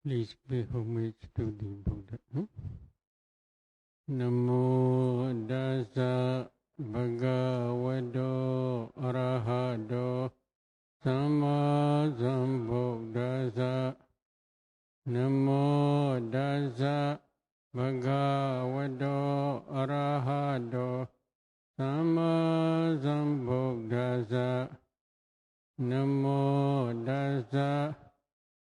Please pay homage to the Buddha. Namo Dasa Bhagavato Arahato Sama Sambuddhassa. Namo Dasa Bhagavato Arahato Sama Sambuddhassa. Namo Dasa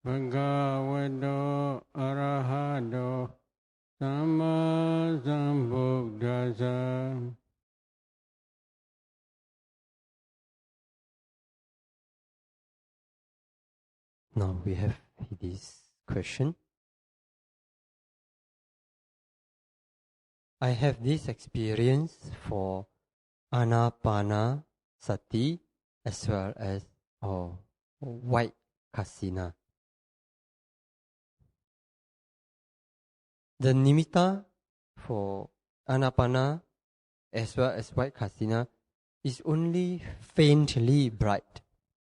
Bhagavato Arahato Sama Sambuddhassa. Now we have this question. I have this experience for Anapana Sati as well as white Acinna. The nimitta for Anapana as well as white Acinna is only faintly bright.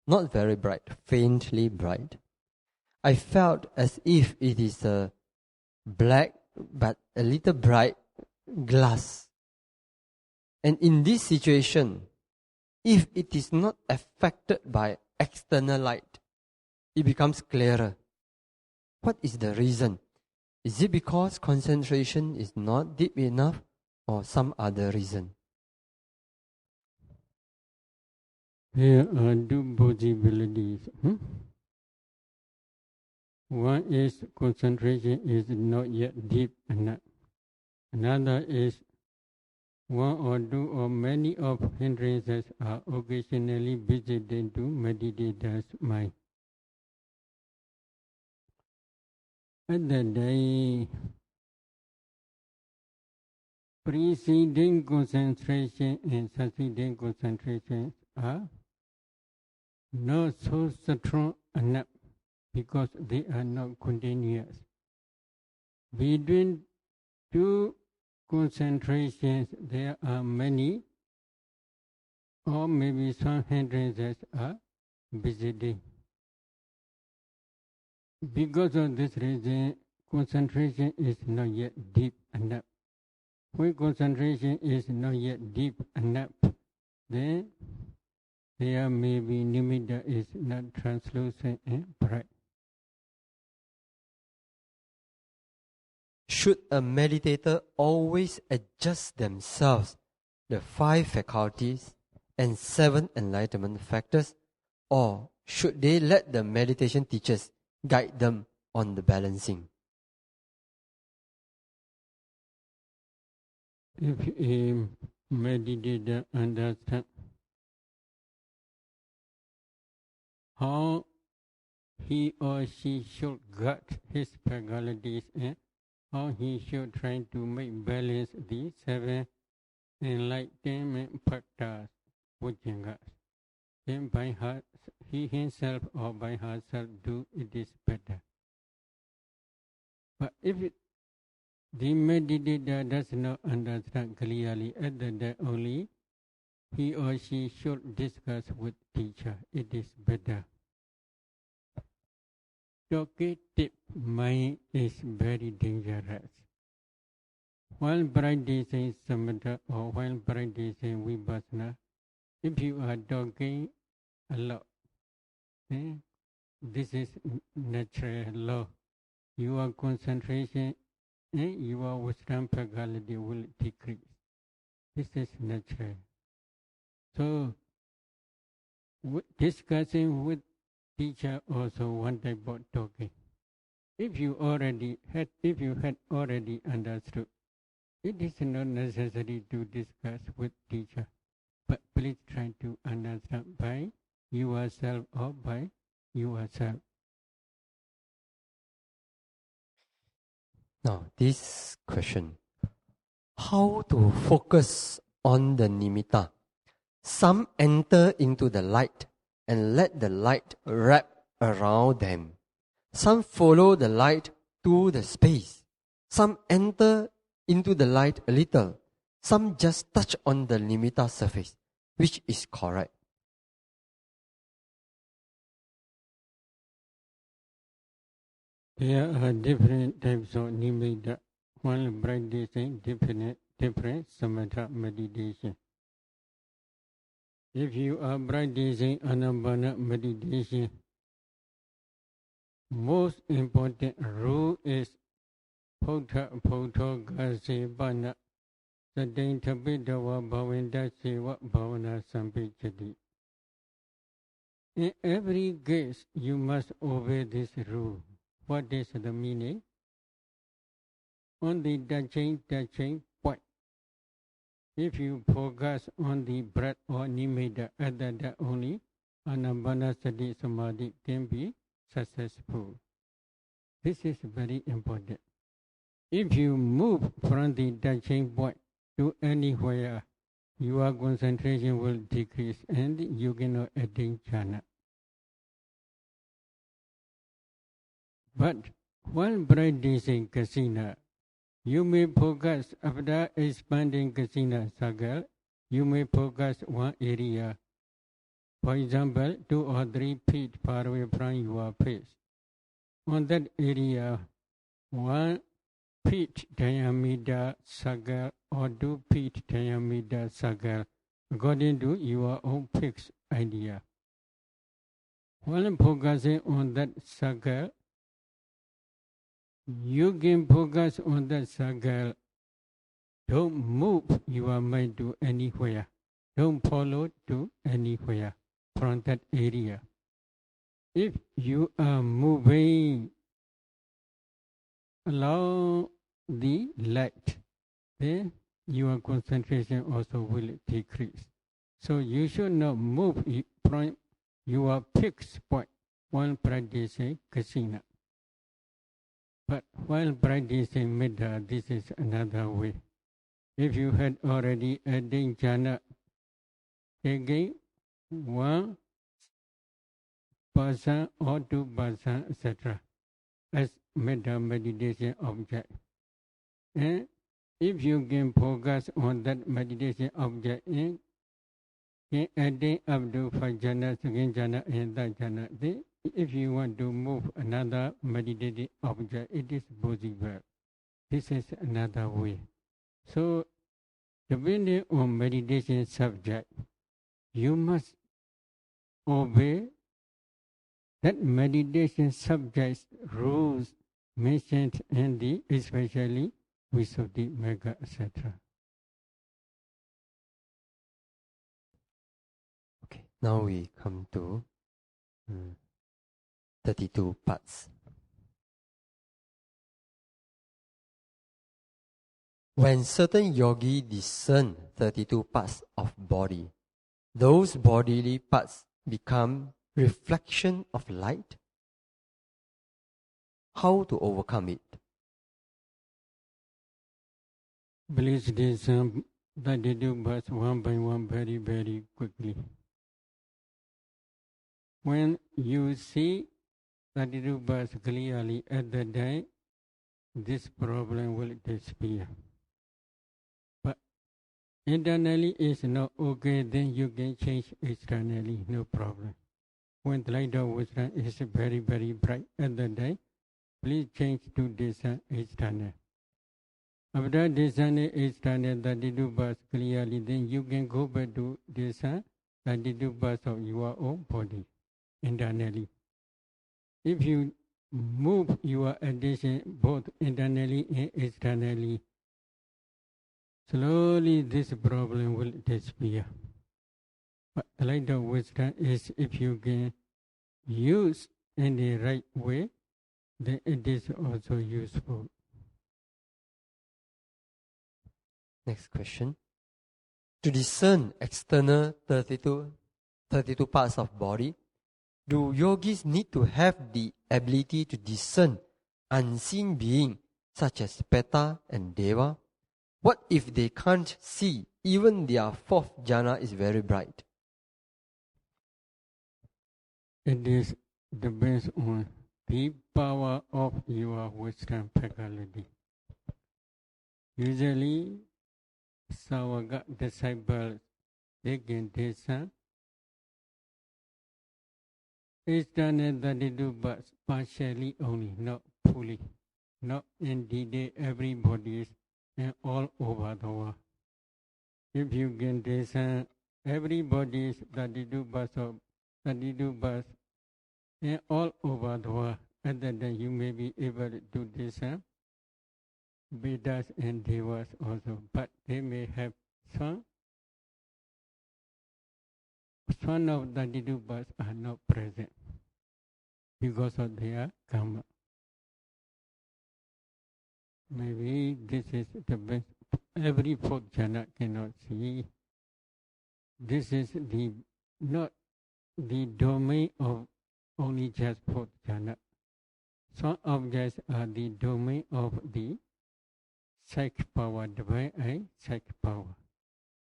Not very bright, faintly bright. I felt as if it is a black but a little bright glass. And in this situation, if it is not affected by external light, it becomes clearer. What is the reason? Is it because concentration is not deep enough or some other reason? There are two possibilities. One is concentration is not yet deep enough. Another is one or two or many of hindrances are occasionally visited to meditator's mind. At the day, preceding concentration and succeeding concentration are not so strong enough because they are not continuous. Between two concentrations, there are many, or maybe some hindrances are visiting. Because of this reason, concentration is not yet deep enough. When concentration is not yet deep enough, then there may be nimitta is not translucent and bright. Should a meditator always adjust themselves, the 5 faculties and 7 enlightenment factors, or should they let the meditation teachers guide them on the balancing? If a meditator understands how he or she should guard his faculties and how he should try to make balance the 7 enlightenment factors, then by he himself or by herself do it is better. But if the meditator does not understand clearly at that only, he or she should discuss with teacher. It is better. Talkative mind is very dangerous. While practicing samatha or while practicing vipassana, if you are talking a lot, this is natural law. Your concentration and your wisdom faculty will decrease. This is natural. So, discussing with teacher also one type of talking. If you had already understood, it is not necessary to discuss with teacher, but please try to understand by yourself or by yourself. Now, this question, how to focus on the nimitta? Some enter into the light and let the light wrap around them. Some follow the light to the space. Some enter into the light a little. Some just touch on the nimitta surface. Which is correct? There are different types of nimitta. One practicing different samatha meditation. If you are practicing anapana meditation, most important rule is Phutta Phutto Gasepana Sadain Tapidawa Bhavinda Seva Bhavana Sampichati. In every case, you must obey this rule. What is the meaning? On the touching point. If you focus on the breath or nimitta at that only, anapanasati samadhi can be successful. This is very important. If you move from the touching point to anywhere, your concentration will decrease and you cannot attain jhana. But while practicing Acinna, you may focus after expanding Acinna circle, you may focus one area. For example, 2 or 3 feet far away from your face. On that area, 1 feet diameter circle or 2 feet diameter circle, according to your own fixed idea. While focusing on that circle, you can focus on that circle. Don't move your mind to anywhere. Don't follow to anywhere from that area. If you are moving along the light, then your concentration also will decrease. So you should not move from your fixed point while practicing Acinna. But while practicing metta, this is another way. If you had already attained jhana, taking 1% or 2%, etc., as metta meditation object. And if you can focus on that meditation object and can attain up to 5 jhana, second jhana, and third jhana, then if you want to move another meditative object, it is possible. This is another way. So, depending on meditation subject, you must obey that meditation subject's rules mentioned in the especially Visuddhi Magga, etc. Okay, now we come to 32 parts. When certain yogi discern 32 parts of body, those bodily parts become reflection of light. How to overcome it? Please listen 32 parts one by one very, very quickly. When you see 32 parts clearly at the time, this problem will disappear. But internally is not okay, then you can change externally, no problem. When the light of wisdom is very, very bright at the time, please change to discern external. After discerning external 32 parts clearly, then you can go back to discern 32 parts of your own body internally. If you move your attention both internally and externally, slowly this problem will disappear. But the light of wisdom is if you can use in the right way, then it is also useful. Next question. To discern external 32 parts of body, do yogis need to have the ability to discern unseen beings such as Peta and Deva? What if they can't see, even their 4th jhana is very bright? It is depends on the power of your wisdom faculty. Usually, Savaka disciples, they can discern external 32 parts partially only, not fully, not in detail every body and all over the world. If you can discern every body is 32 bars of 32 bars and all over the world, and then you may be able to discern Vedas and Devas also, but they may have some of 32 bars are not present because of their karma. Maybe this is the best. Every fourth jhana cannot see. This is not the domain of only just fourth jhana. Some objects are the domain of the psychic power, divine and psychic power.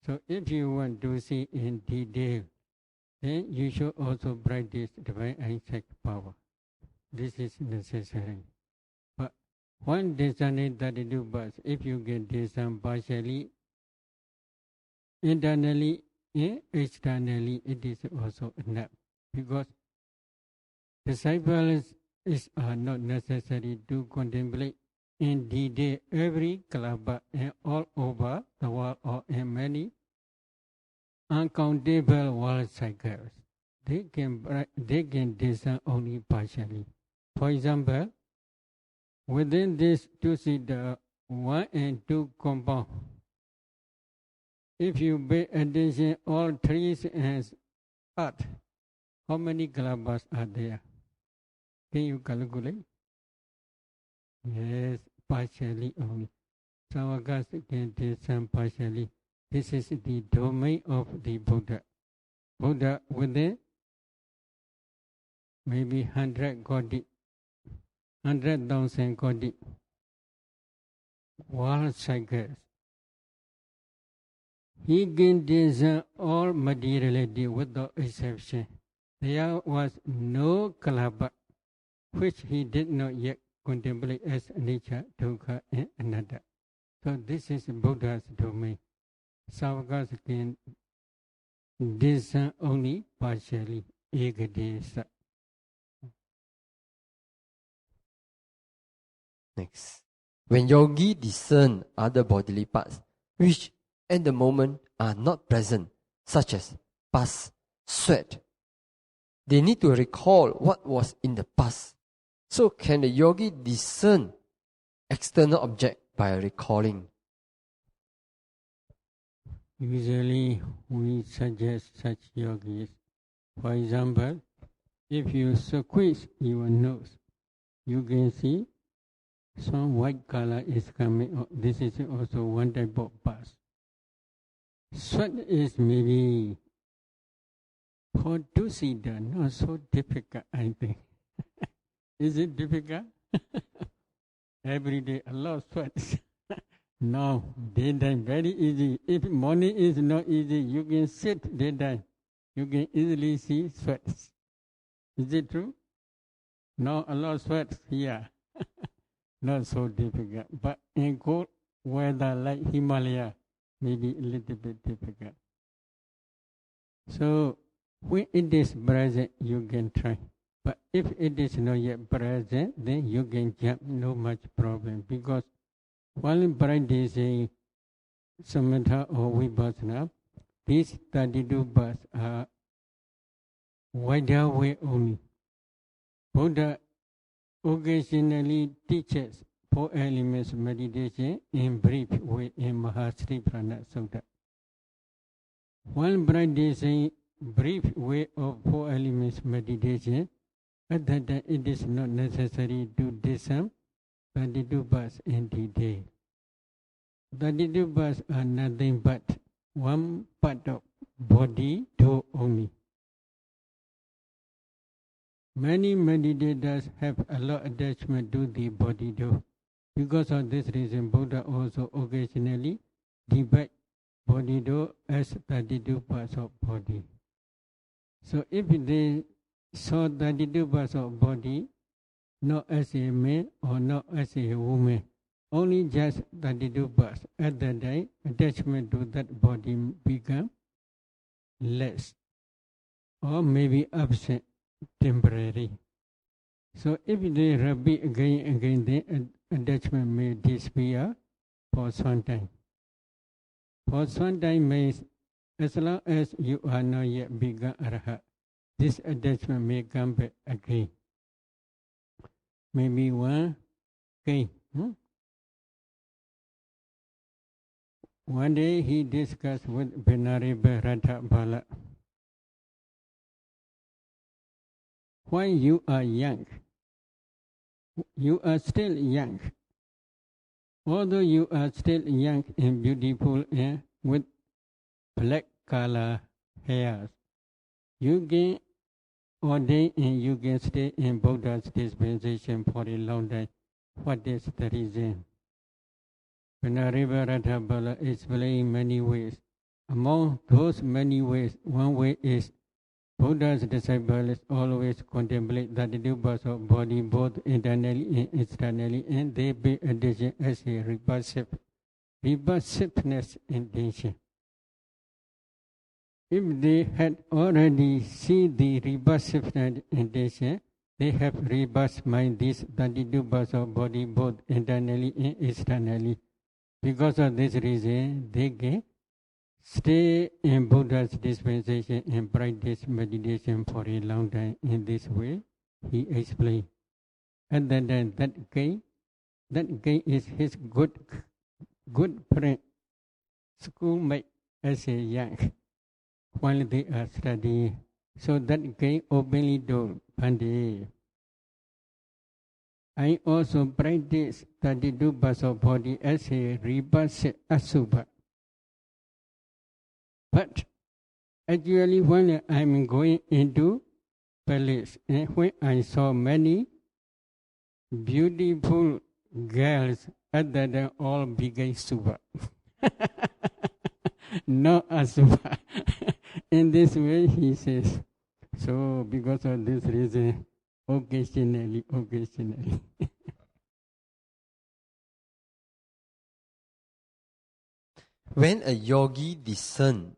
So if you want to see in detail, then you should also practice divine and psychic power. This is necessary. But one discerning 32 bars, if you can discern partially, internally and externally, it is also enough. Because disciples are not necessary to contemplate in detail every kalapa and all over the world or in many uncountable world cycles. They can discern only partially. For example, within this to see the 1 and 2 compound, if you pay attention all trees and earth, how many kalapas are there? Can you calculate? Yes, partially only. Savakas can discern partially. This is the domain of the Buddha. Buddha within maybe 100 koti, 100,000 koti world cycles. He can discern all materiality without exception. There was no kalapa which he did not yet contemplate as nature, dukkha, and anatta. So this is Buddha's domain. Savakas can discern only partially, ekadesa. Next. When yogi discern other bodily parts, which at the moment are not present, such as pus, sweat, they need to recall what was in the past. So can the yogi discern external object by recalling? Usually we suggest such yogis. For example, if you squeeze your nose, you can see some white color is coming out. This is also one type of pus. Sweat is maybe for to see that not so difficult, I think. Is it difficult? Every day a lot of sweat. No, daytime very easy. If morning is not easy, you can sit daytime. You can easily see sweats. Is it true? No, a lot of sweat here. Not so difficult. But in cold weather like Himalaya, maybe a little bit difficult. So when it is present, you can try. But if it is not yet present, then you can jump, no much problem. Because while practicing samatha or vipassana, these 32 bars are wider way only. Buddha occasionally teaches 4 elements meditation in brief way in Mahasriprana Sutta. While practicing brief way of 4 elements meditation, at that time it is not necessary to discern 32 bars in detail. 32 bars are nothing but one part of body door only. Many meditators have a lot of attachment to the body door. Because of this reason, Buddha also occasionally divides body door as 32 parts of body. So if they saw 32 parts of body, not as a man or not as a woman, only just 32 parts, at that time, attachment to that body become less or maybe absent temporary. So if they repeat again and again, the attachment may disappear for some time. For some time means as long as you are not yet become Arhat, this attachment may come back again. Maybe one came. One day he discussed with Venerable Radha Bala. When you are young, you are still young. Although you are still young and beautiful and with black color hairs, you can ordain and you can stay in Buddha's dispensation for a long time. What is the reason? Venerable Radha Bala explained many ways. Among those many ways, one way is Buddha's disciples always contemplate the duties of body both internally and externally, and they pay attention as a repulsiveness intention. If they had already seen the repulsiveness intention, they have repulsed mind these 32 parts of body both internally and externally. Because of this reason, they can stay in Buddha's dispensation and practice meditation for a long time. In this way, he explained. And then that guy is his good friend, schoolmate as a young, while they are studying. So that guy openly told Pandey, I also practice 32 parts of body as a repulsive asubha. But actually when I'm going into palace and when I saw many beautiful girls, other than all became subha. No asubha. In this way he says, so because of this reason, occasionally. When a yogi discerns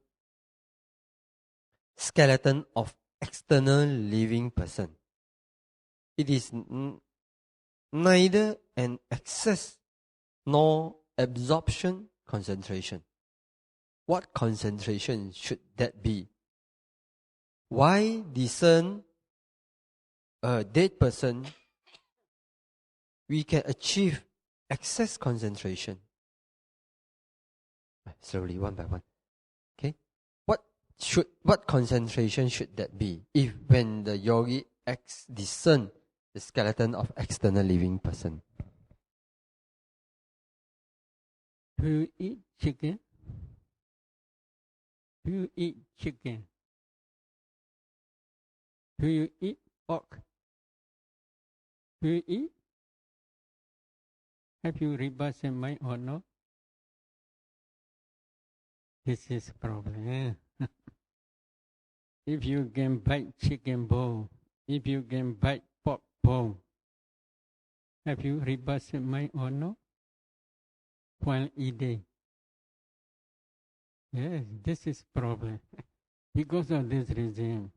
skeleton of external living person, it is neither an excess nor absorption concentration. What concentration should that be? Why discern a dead person? We can achieve excess concentration. Slowly, one by one. Okay, what concentration should that be? If when the yogi discern the skeleton of external living person. Do you eat chicken? Do you eat chicken? Do you eat pork? Do you eat? Have you repulsed in mind or no? This is problem. If you can bite chicken bone, if you can bite pork bone, have you repulsed in mind or no? While eating. Yes, this is problem. Because of this reason,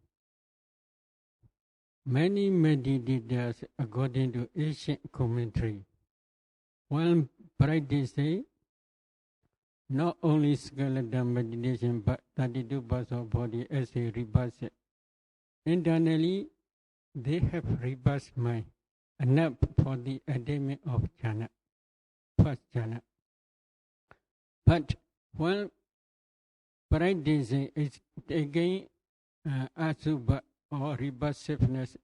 many meditators, according to ancient commentary, while practicing not only skeleton meditation but 32 parts of body as a repulsive, internally they have repulsed mind enough for the attainment of jhana, first jhana. But while practicing is again asubha or repulsiveness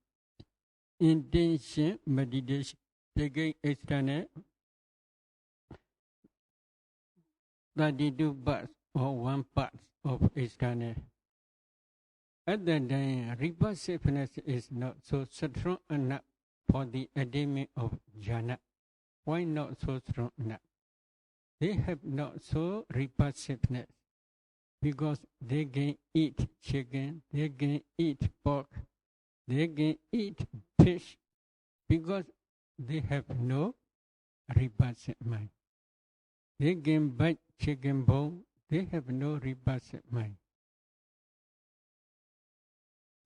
intention meditation, again external 32 parts or 1 part of external. Other than repulsiveness is not so strong enough for the attainment of jhana. Why not so strong enough? They have not so repulsiveness because they can eat chicken, they can eat pork, they can eat fish because they have no repulsive mind. They can bite chicken bone, they have no repulsive mind.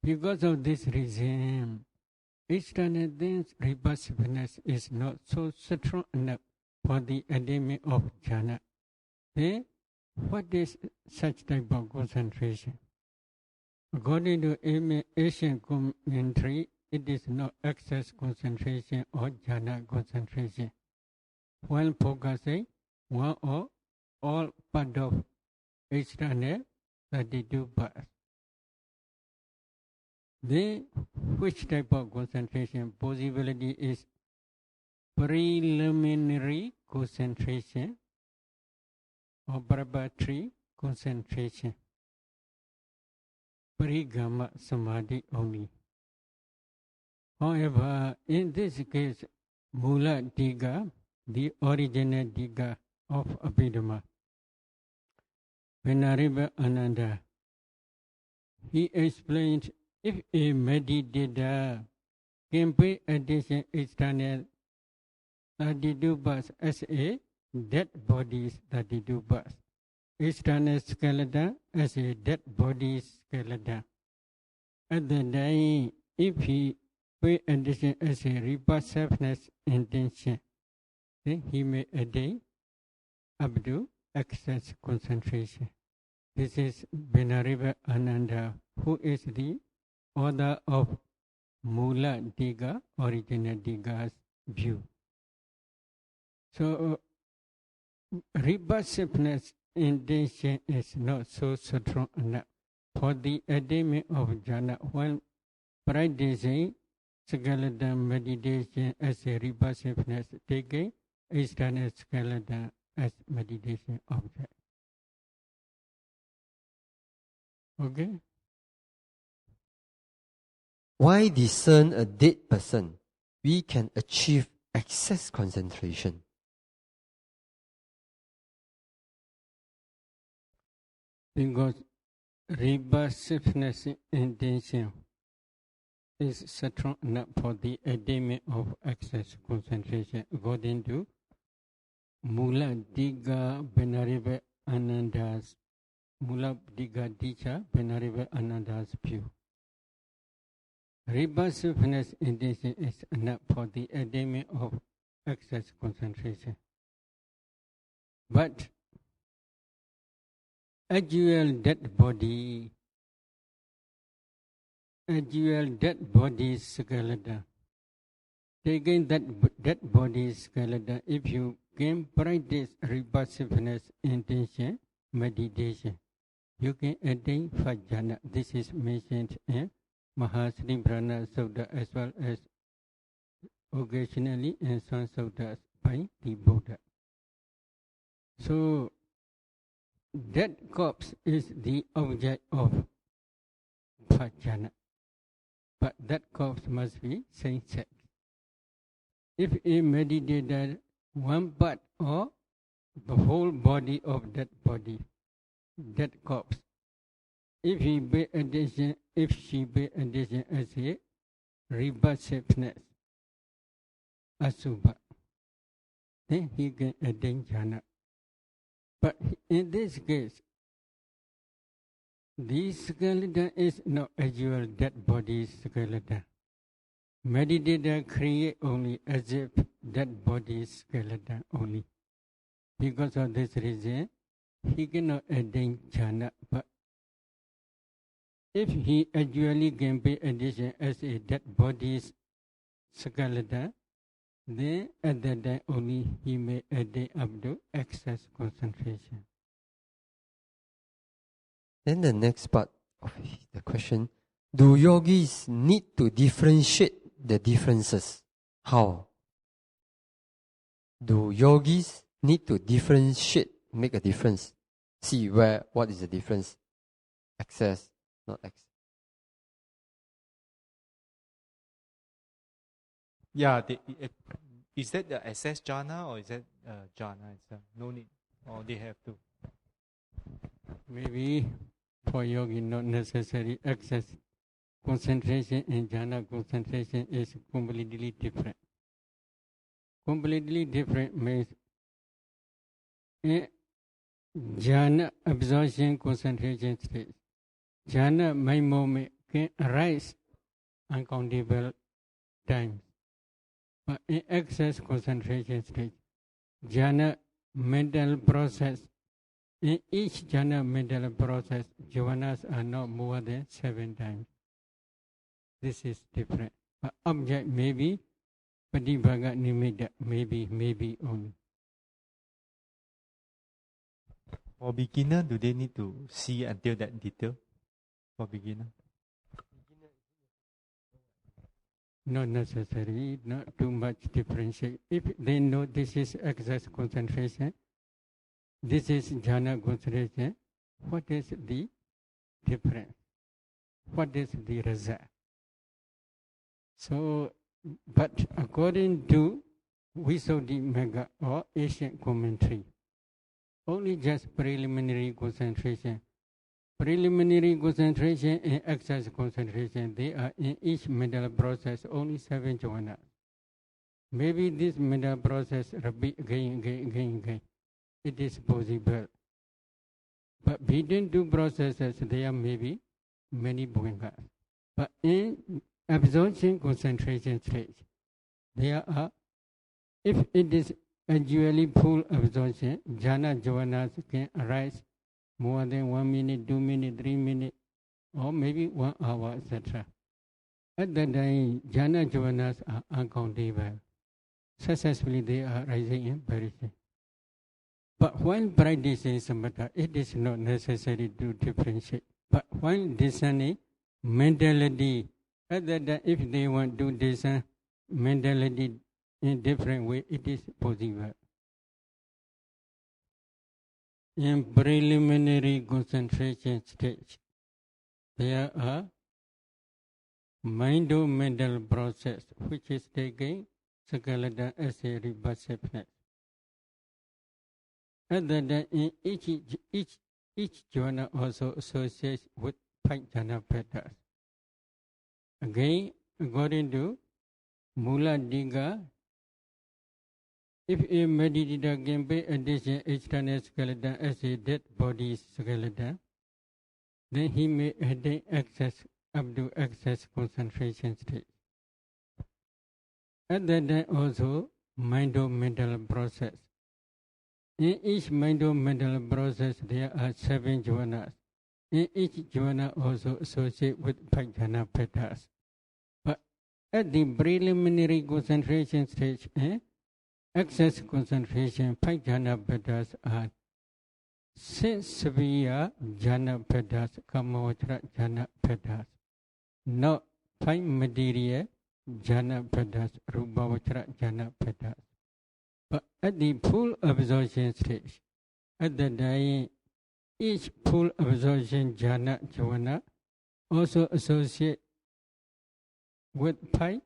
Because of this reason, external things repulsiveness is not so strong enough for the attainment of jhana. Then, what is such type of concentration? According to Asian commentary, it is not excess concentration or jhana concentration. While focusing one or all part of external 32 parts. Then, which type of concentration? Possibility is preliminary concentration or preparatory concentration. Parigama samadhi only. However, in this case, Mula Diga, the original Diga of Abhidhamma, Venerable Ananda, he explained if a meditator can pay attention external 32 parts as a dead body's 32 parts, external skeleton as a dead body's skeleton. At the time, if he pay attention as a repulsiveness intention, then he may attain up to excess concentration. This is Venerable Ananda, who is the author of Mula Diga, original Diga's view. So, repulsiveness intention is not so strong enough for the attainment of jhana while practicing skeleton meditation as a repulsiveness, taking external skeleton as meditation object. Okay? Why discern a dead person? We can achieve excess concentration. Because repulsiveness intention is strong enough for the attainment of excess concentration, according to Mula Diga Venerable Ananda's Mula Diga Dicha Venerable Ananda's view. Repulsiveness intention is enough for the attainment of excess concentration. But actual dead body skeleton, taking that dead body skeleton, if you can practice repulsiveness intention meditation, you can attain fajjana. This is mentioned in Mahasri Brahma Sutta as well as occasionally in some suttas by the Buddha. So, dead corpse is the object of bhaddanda, but that corpse must be same-sex. If a meditator, one part or the whole body of that body, that corpse, if he pay attention, if she pay attention as a repulsiveness, asubha, then he can attain jhana. But in this case, the skeleton is not actual dead body skeleton. Meditator create only as if dead body skeleton only. Because of this reason, he cannot attain jhana. But if he actually can pay attention as a dead body skeleton, then at that time only he may attain up to excess concentration. Then the next part of the question, do yogis need to differentiate the differences? How? Do yogis need to differentiate, make a difference? See what is the difference? Excess, not excess. Yeah, is that the excess jhana or is that jhana itself? No need, or they have to. Maybe for yogi not necessary excess concentration and jhana concentration is completely different. Completely different means jhana absorption concentration stage. Jhana my moment can arise uncountable times. But in excess concentration stage, jhana mental process, in each jhana mental process, jhanas are not more than 7 times. This is different. But object may be Patibhaga nimitta, maybe only. For beginner, do they need to see until that detail? For beginner? Not necessary, not too much differentiate. If they know this is excess concentration, this is jhana concentration, what is the difference? What is the result? So, but according to Visuddhimagga or Asian commentary, only just preliminary concentration. Preliminary concentration and excess concentration, they are in each mental process only 7 jhanas. Maybe this mental process repeat again. It is possible. But between two processes, there may be many bhagas. But in absorption concentration stage, there are, if it is actually full absorption, jhana jhanas can arise more than 1 minute, 2 minutes, 3 minutes, or maybe 1 hour, etc. At that time, jhana jhanas are uncountable. Successfully, they are rising in variation. But while practicing samatha, it is not necessary to differentiate. But while discerning mentality, at that time, if they want to discern mentality in different way, it is possible. In preliminary concentration stage, there are mind-mental process which is taking skeleton as a reversiveness. And then in each jhana also associates with 5 jhana patterns. Again, according to Mula Diga, if a meditator can pay attention external skeleton as a dead body skeleton, then he may attain access up to excess concentration stage. At that time also, mind-mental process. In each mind-mental process, there are 7 jhanas. In each jhana also associated with 5 jhana patterns. But at the preliminary concentration stage, excess concentration, 5 jhana patterns are 6 severe jhana patterns, kamavachara jhana patterns, not 5 material jhana patterns, rupavachara jhana patterns. But at the full absorption stage, at the time, each full absorption jhana also associate with 5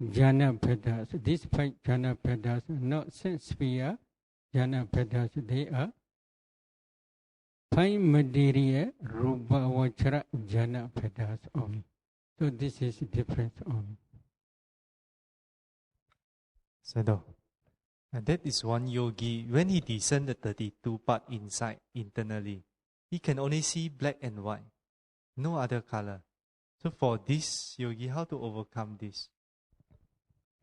jhana patterns. These 5 jhana patterns are not sense-sphere jhana patterns, they are 5 material rupavachara jhana patterns only. So this is the difference only. Sayadaw. And that is one yogi, when he discerns the 32 part inside, internally, he can only see black and white, no other color. So for this yogi, how to overcome this?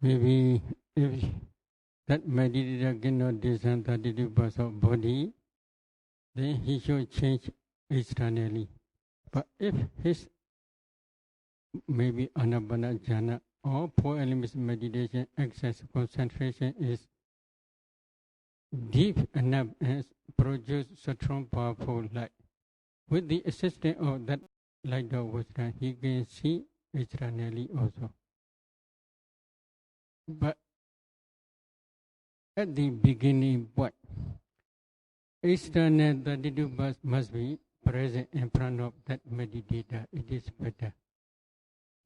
Maybe if that meditator cannot discern 32 parts of body, then he should change externally. But if his maybe anapana jhana or 4 elements meditation excess concentration is deep enough and produce strong powerful light, with the assistance of that light of wisdom, he can see externally also. But at the beginning point, external 32 parts must be present in front of that meditator. It is better.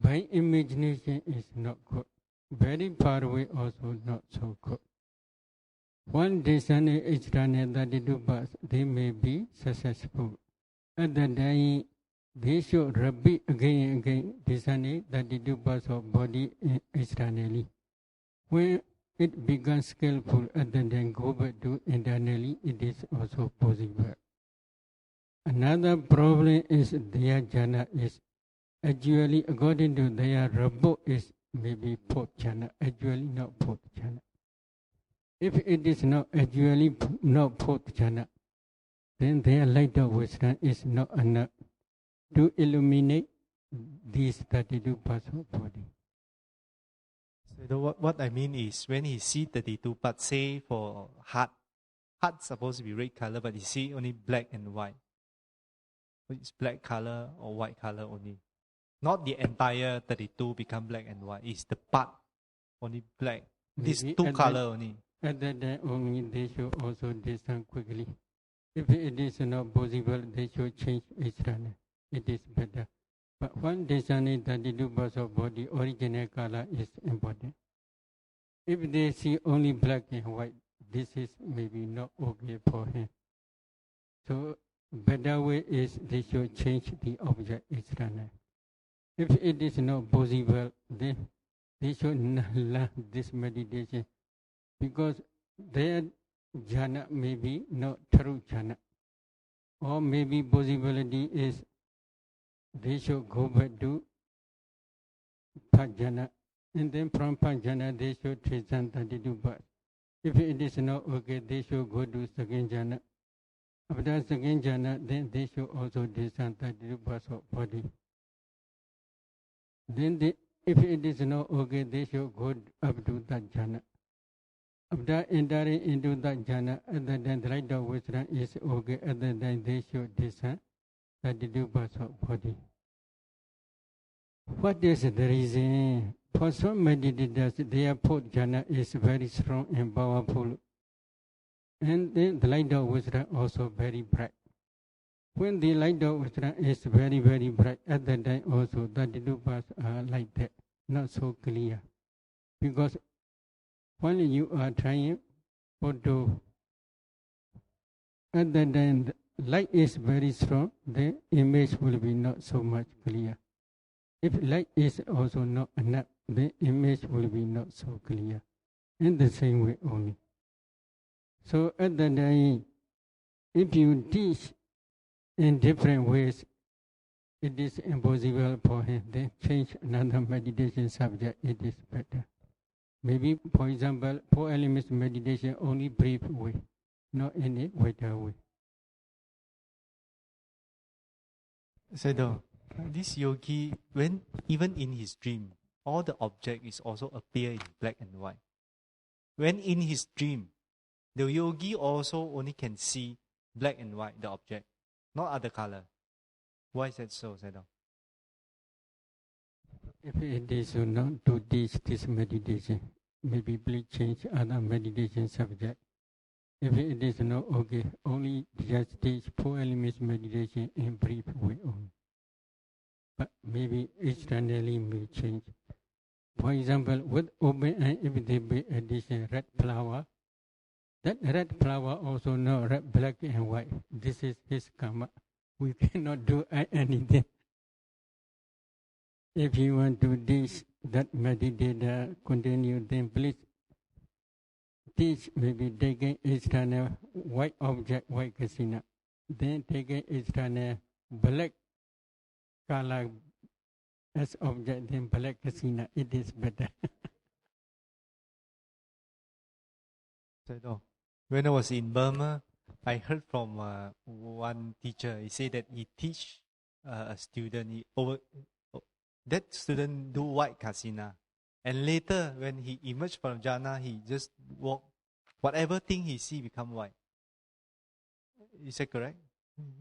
By imagination is not good. Very far away also not so good. One discerning external 32 parts, they may be successful. At that time, they should repeat again and again discerning 32 parts of body externally. When it becomes skillful, and then go back to internally, it is also possible. Another problem is their jhana is actually, according to their report, is maybe fourth jhana, actually not fourth jhana. If it is not actually not fourth jhana, then their light of wisdom is not enough to illuminate these 32 parts of body. So what I mean is when he see 32 parts, say for heart supposed to be red color, but he see only black and white. It's black color or white color only. Not the entire 32 become black and white. It's the part only black. These Maybe two color only. At that time only they should also discern quickly. If it is not possible, they should change Acinna. It is better. But when discerning 32 parts of body, original color is important. If they see only black and white, this is maybe not okay for him. So better way is they should change the object Acinna. If it is not possible, then they should not learn this meditation, because their jhana may be not true jhana. Or maybe possibility is they should go back to bhaddanda, and then from bhaddanda they should transcend 32 parts. If it is not okay, they should go to second jhana. After second jhana, then they should also descend 32 parts of body. Then if it is not okay, they should go up to that jhana. After entering into that jhana, at that time the light of wisdom is okay, at that time they should descend 32 parts of body. What is the reason? For some meditators, their fourth jhana is very strong and powerful. And then the light of wisdom also very bright. When the light of wisdom is very, very bright, at that time also 32 parts are like that, not so clear. Because when you are trying photo, at that time the light is very strong, the image will be not so much clear. If light is also not enough, the image will be not so clear. In the same way only. So at that time, if you teach in different ways, it is impossible for him. Then change another meditation subject, it is better. Maybe, for example, 4 elements meditation only brief way, not in a wider way. Sayadaw, this yogi, when even in his dream, all the object is also appear in black and white. When in his dream, the yogi also only can see black and white, the object, not other color. Why is that so, Sayadaw? If it is not to teach this meditation, maybe please change other meditation subject. If it is not okay, only just teach 4 elements meditation in brief way only. But maybe externally may change. For example, with open eye, if they be addition red flower, that red flower also not red, black and white. This is his karma. We cannot do anything. If you want to teach that meditator continue, then please teach maybe taking external white object, white Acinna. Then taking external black color as object, then black Acinna. It is better. Sayadaw, when I was in Burma, I heard from one teacher. He said that he teach a student. That student do white Acinna, and later when he emerged from jhana, he just walk. Whatever thing he see become white. Is that correct?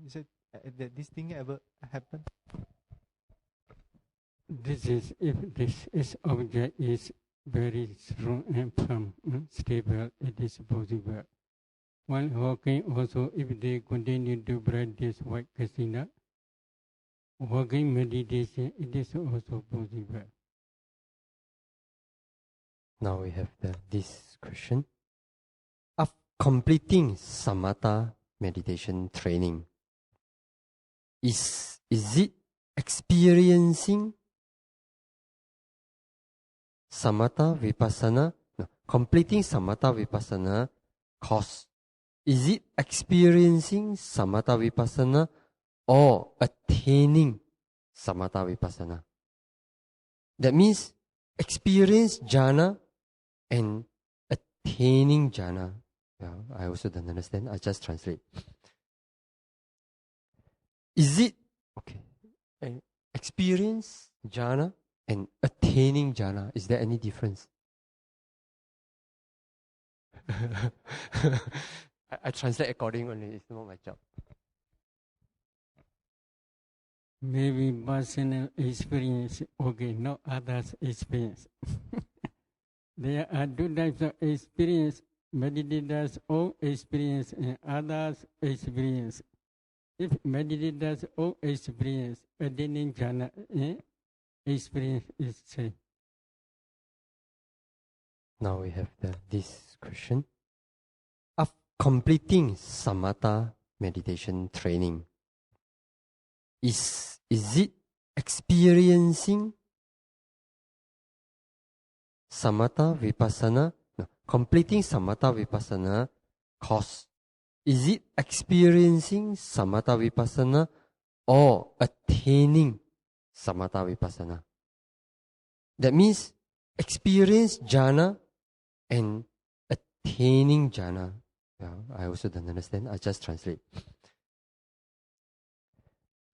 Is it that this thing ever happened? This is if this object is very strong and firm, stable, it is possible. While walking also, if they continue to practice white Acinna, walking meditation, it is also possible. Now we have this question. Of completing samatha meditation training, is it experiencing samatha vipassana? No, completing samatha vipassana course. Is it experiencing samatha vipassana or attaining samatha vipassana? That means experience jhana and attaining jhana. Well, I also don't understand. I just translate. Is it okay? Experience jhana and attaining jhana. Is there any difference? I translate accordingly. It's not my job. Maybe personal experience, okay, not others' experience. There are two types of experience: meditator's own experience and others' experience. If meditator's own experience, attaining jhana experience is same. Now we have this question. Of completing samatha meditation training, is it experiencing samatha vipassana? No, completing samatha vipassana course. Is it experiencing samatha vipassana or attaining samatha vipassana? That means experience jhana and attaining jhana. Well, I also don't understand. I just translate.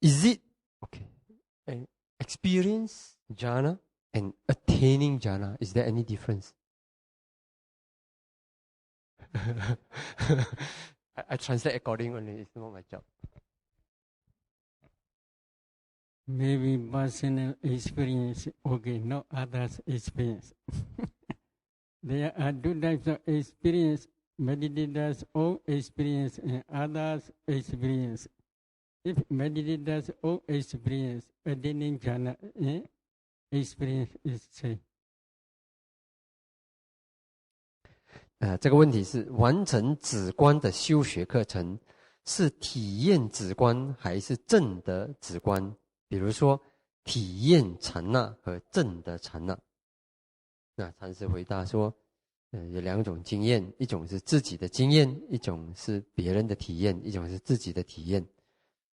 Is it okay? Experience jhana and attaining jhana. Is there any difference? I translate accordingly. It's not my job. Maybe personal experience, okay, not others' experience. There are two types of experience: meditator's own experience and others' experience. If meditator's own experience, attaining jhana experience is same. 这个问题是完成止观的修学课程是体验止观还是证得止观？比如说体验禅那和证得禅那。那禅师回答说，有两种经验，一种是自己的经验，一种是别人的体验，一种是自己的体验。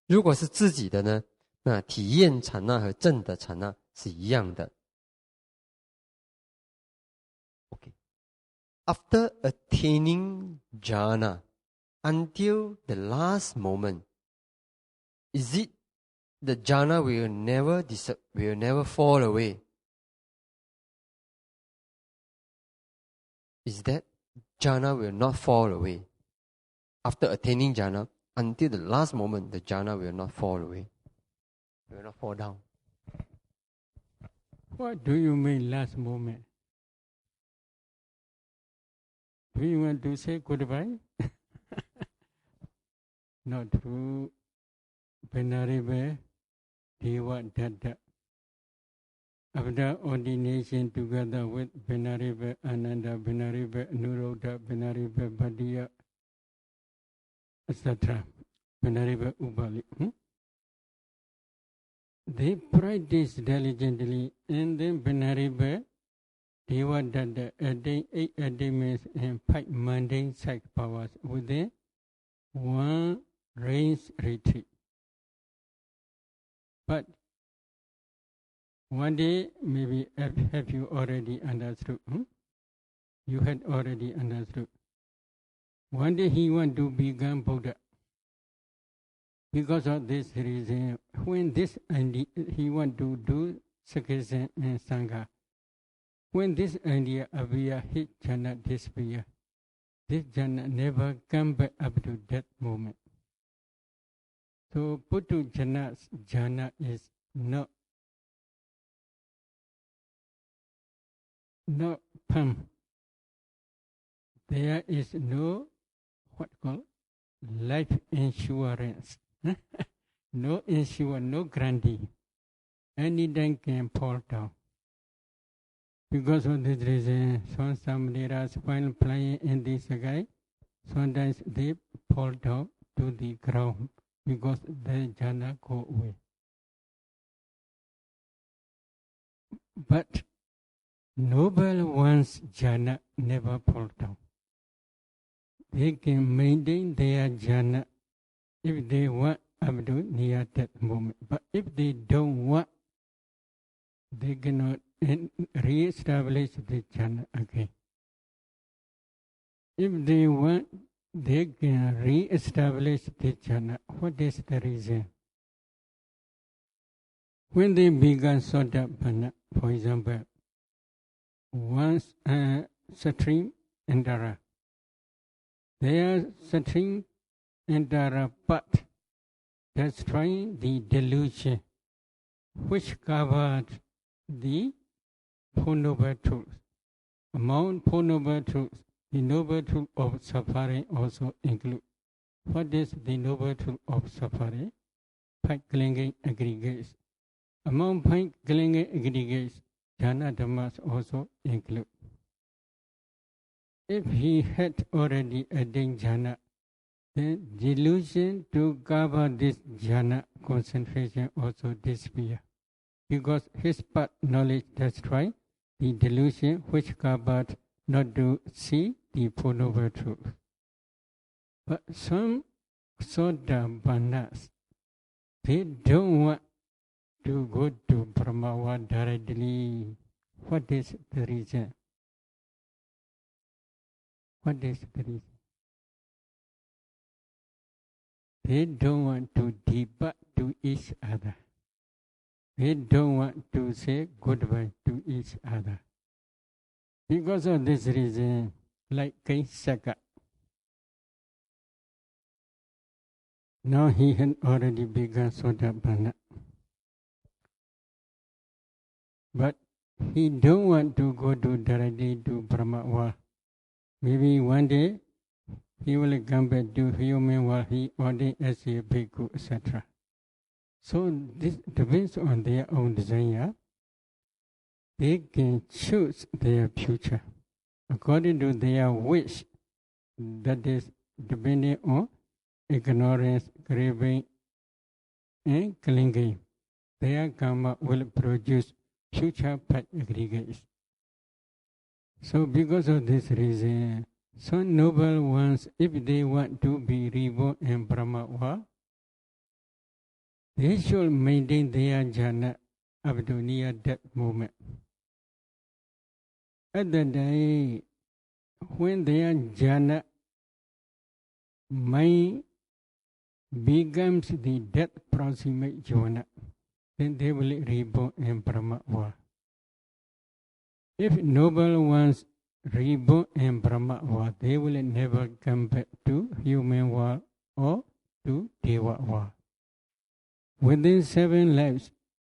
如果是自己的呢，那体验禅那和证得禅那是一样的。After attaining jhana, until the last moment, is it the jhana will never fall away? Is that jhana will not fall away? After attaining jhana, until the last moment, the jhana will not fall away. It will not fall down. What do you mean last moment? Do you want to say goodbye? Not true. Venerable Devadatta. After ordination together with Venerable Ananda, Venerable Anuruddha, Venerable Bhaddanda, etc., Venerable Ubali. They practice diligently, and then Venerable Devadatta attained 8 attainments and 5 mundane psych powers within one rains retreat. But one day, maybe have you already understood? You had already understood. One day he want to become Buddha. Because of this reason, when he want to do Sakya and Sangha, when this idea appear, his jhana disappear. This jhana never come back up to that moment. So Putu jhana is not pump. There is no what called life insurance. No insurance, no guarantee. Anything can fall down. Because of this reason, some leaders while flying in the sky, sometimes they fall down to the ground because the jhana go away. But noble ones jhana never fall down. They can maintain their jhana if they want up to near that moment. But if they don't want, they cannot re-establish the jhana again. If they want, they can re-establish the jhana. What is the reason? When they began Sotapanna, for example, once Satrim and Dara, they are Satrim and Dara, but destroying the delusion which covered the Four Noble Truths. Among Four Noble Truths, the Noble Truth of suffering also include. What is the Noble Truth of suffering? Five clinging aggregates. Among five clinging aggregates, jhana dhammas also include. If he had already attained jhana, then delusion to cover this jhana concentration also disappear, because his path knowledge destroy the delusion which covered not to see the Four Noble Truths. But some Sotapannas, they don't want to go to Brahmawa directly. What is the reason? What is the reason? They don't want to debate to each other. They don't want to say goodbye to each other. Because of this reason, like Kaisaka, now he had already begun Sotapanna. But he don't want to go to directly to Brahmawa. Maybe one day he will come back to human world, he ordained as a bhikkhu, etc. So this depends on their own desire. They can choose their future according to their wish. That is depending on ignorance, craving, and clinging. Their karma will produce future path aggregates. So because of this reason, some noble ones, if they want to be reborn in Brahmawa, they should maintain their jhana up to near that moment. At the day when their jhana mind becomes the death proximate jhana, then they will reborn in Brahmawa. If noble ones reborn in Brahmawa, they will never come back to human world or to Deva world. Within 7 lives,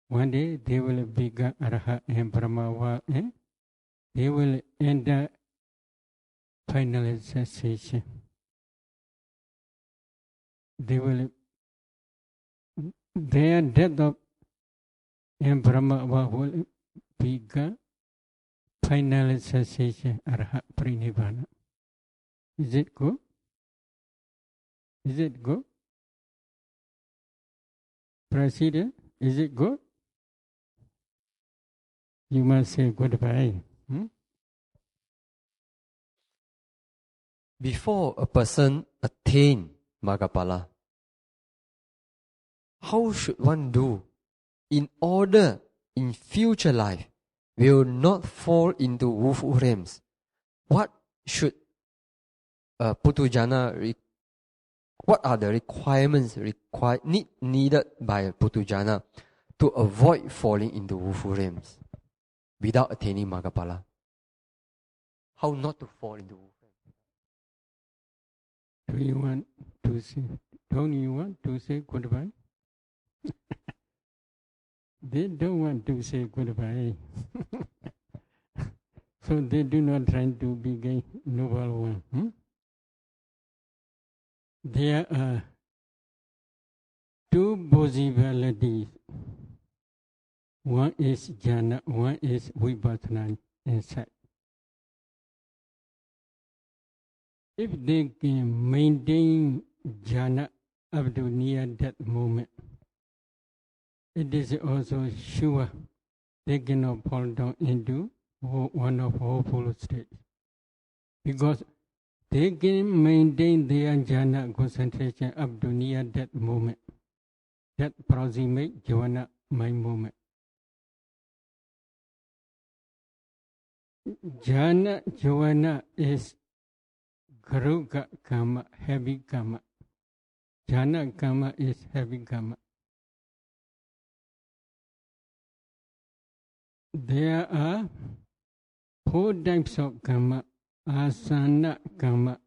one day they will become Arhat in Brahmawa and they will enter final cessation. They will, their death of in Brahmawa will become final cessation, Arhat Prinivana. Is it good? Is it good? President, is it good? You must say goodbye. Before a person attain Magapala, how should one do in order in future life will not fall into woeful realms? What should Putujana what are the requirements needed by Putujana to avoid falling into woeful realms without attaining Magapala? How not to fall into woeful realms? Do you want to say? Don't you want to say goodbye? They don't want to say goodbye. So they do not try to become noble one. There are 2 possibilities. One is jhana, one is vipassana insight. If they can maintain jhana up to near that moment, it is also sure they cannot fall down into one of woeful states. Because they can maintain their jhana concentration up to near that moment, that proximate jhana mind moment. Jhana Jovana is Garuga Karma, heavy karma. Jhana karma is heavy karma. There are 4 types of karma. Acinna karma,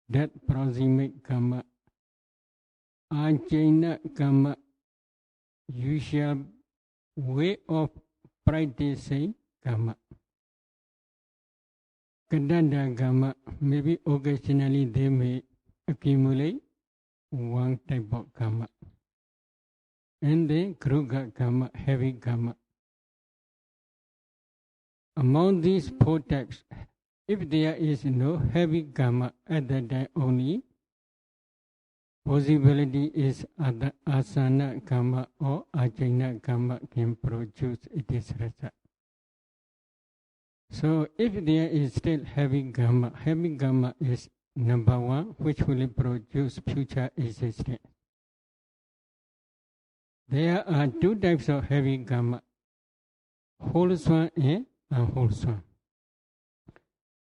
that proximate karma. Acinna karma, usual way of practicing karma. Bhaddanda karma, maybe occasionally they may accumulate one type of karma. And then kruga karma, heavy karma. Among these 4 types, if there is no heavy karma at that time only, possibility is asana karma or acinna karma can produce its result. So if there is still heavy karma is number 1, which will produce future existence. There are 2 types of heavy karma, wholesome and unwholesome.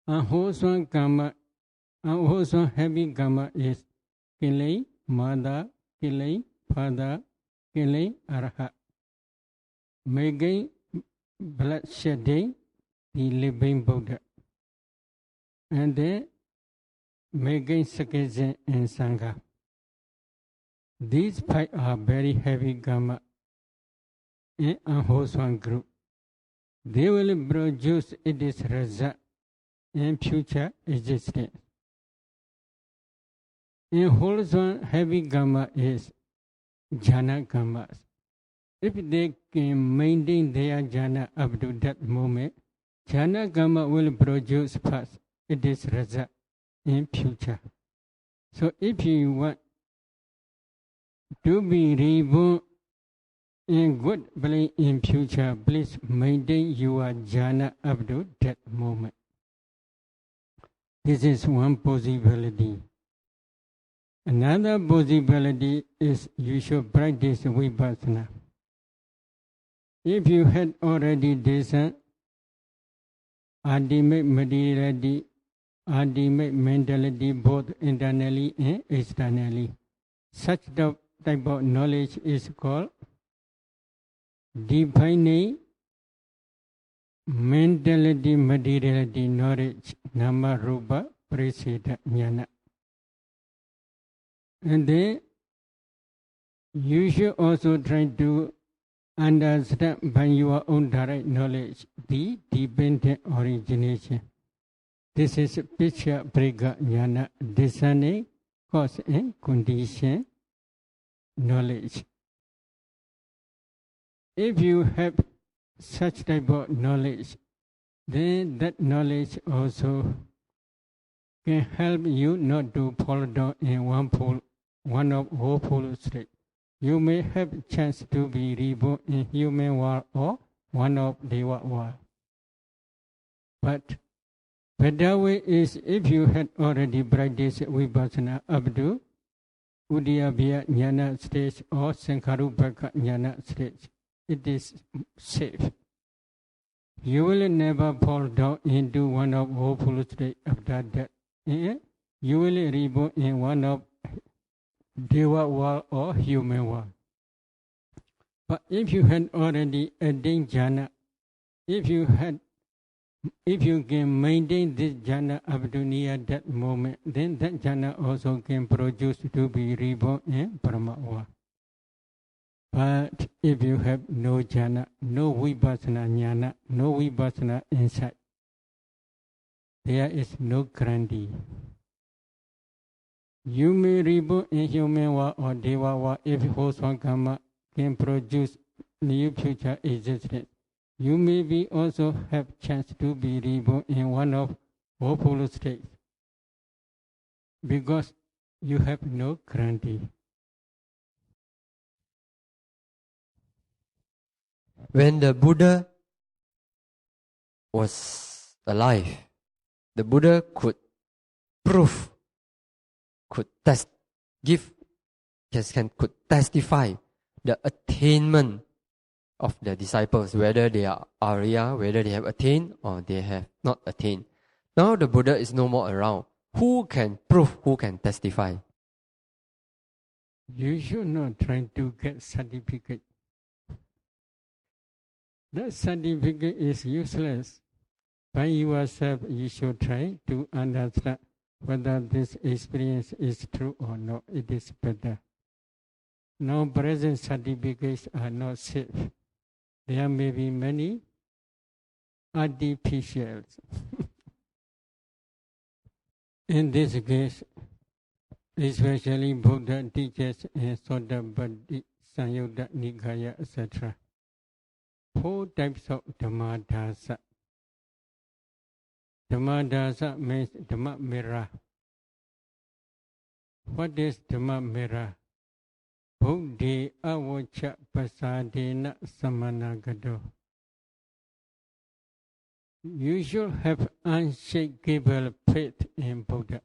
Unwholesome karma, unwholesome heavy karma is killing mother, killing father, killing arhat, making bloodshedding the living Buddha, and then making sakesha and sangha. These 5 are very heavy karma in unwholesome group. They will produce its result in future existence. In wholesome heavy karma is jhana karmas. If they can maintain their jhana up to that moment, jhana karma will produce first its result in future. So if you want to be reborn in good place in future, please maintain your jhana up to that moment. This is one possibility. Another possibility is you should practice vipassana. If you had already discerned ultimate materiality, ultimate mentality both internally and externally, such type of knowledge is called defining mentality materiality knowledge, nama rupa prasita jnana. And then you should also try to understand by your own direct knowledge the dependent origination. This is picture prega jnana, discerning cause and condition knowledge. If you have such type of knowledge, then that knowledge also can help you not to fall down in one of woeful state. You may have a chance to be reborn in human world or one of deva world. But better way is if you had already practiced vipassana up to Uddiyabhya jnana stage or Sankharupaka jnana stage. It is safe. You will never fall down into one of woeful state after that. And you will reborn in one of deva world or human world. But if you had already attained jhana, if you can maintain this jhana up to near that moment, then that jhana also can produce to be reborn in Brahma world. But if you have no jhana, no vipassana jnana, no vipassana insight, there is no kranti. You may reborn in human world or deva world if wholesome karma can produce new future existence. You may be also have chance to be reborn in one of woeful states because you have no kranti. When the Buddha was alive, the Buddha could prove, could testify the attainment of the disciples, whether they are Arya, whether they have attained or they have not attained. Now the Buddha is no more around. Who can prove, who can testify? You should not try to get certificate. That certificate is useless. By yourself, you should try to understand whether this experience is true or not. It is better. Now, present certificates are not safe. There may be many artificials. In this case, especially Buddha teaches in Sotabadi, Sayadaw, Nikaya, etc. 4 types of Dhammadasa. Dhammadasa means Dhamma mirror. What is Dhamma mirror? Buddhi avacha pasadena samanagado. You should have unshakable faith in Buddha.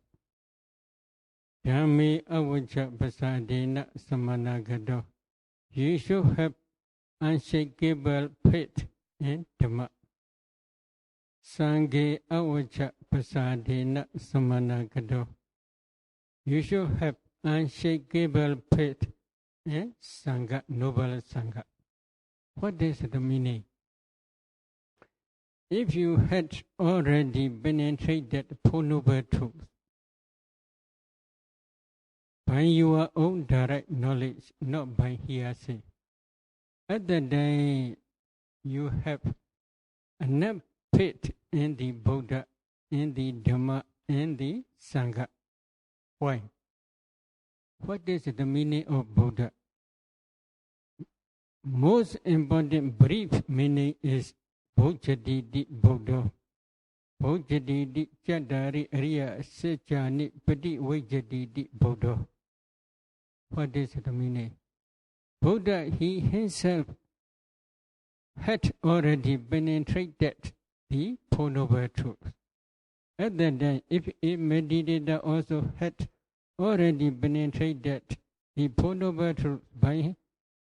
Dhammi avacha pasadena samanagado. You should have unshakable faith in Dhamma. Sanghe avacha pasadena samanagado. You should have unshakable faith in Sangha, noble Sangha. What is the meaning? If you had already penetrated Four Noble Truths by your own direct knowledge, not by hearsay, at that time you have enough faith in the Buddha, in the Dhamma, in the Sangha. Why? What is the meaning of Buddha? Most important brief meaning is Bhojadidi Buddha. Bhojadidi Chadari Riya Sechani Padi Vajadidi Buddha. What is the meaning? Buddha, he himself had already penetrated the Four Noble Truths. At that time, if a meditator also had already penetrated the Four Noble Truths by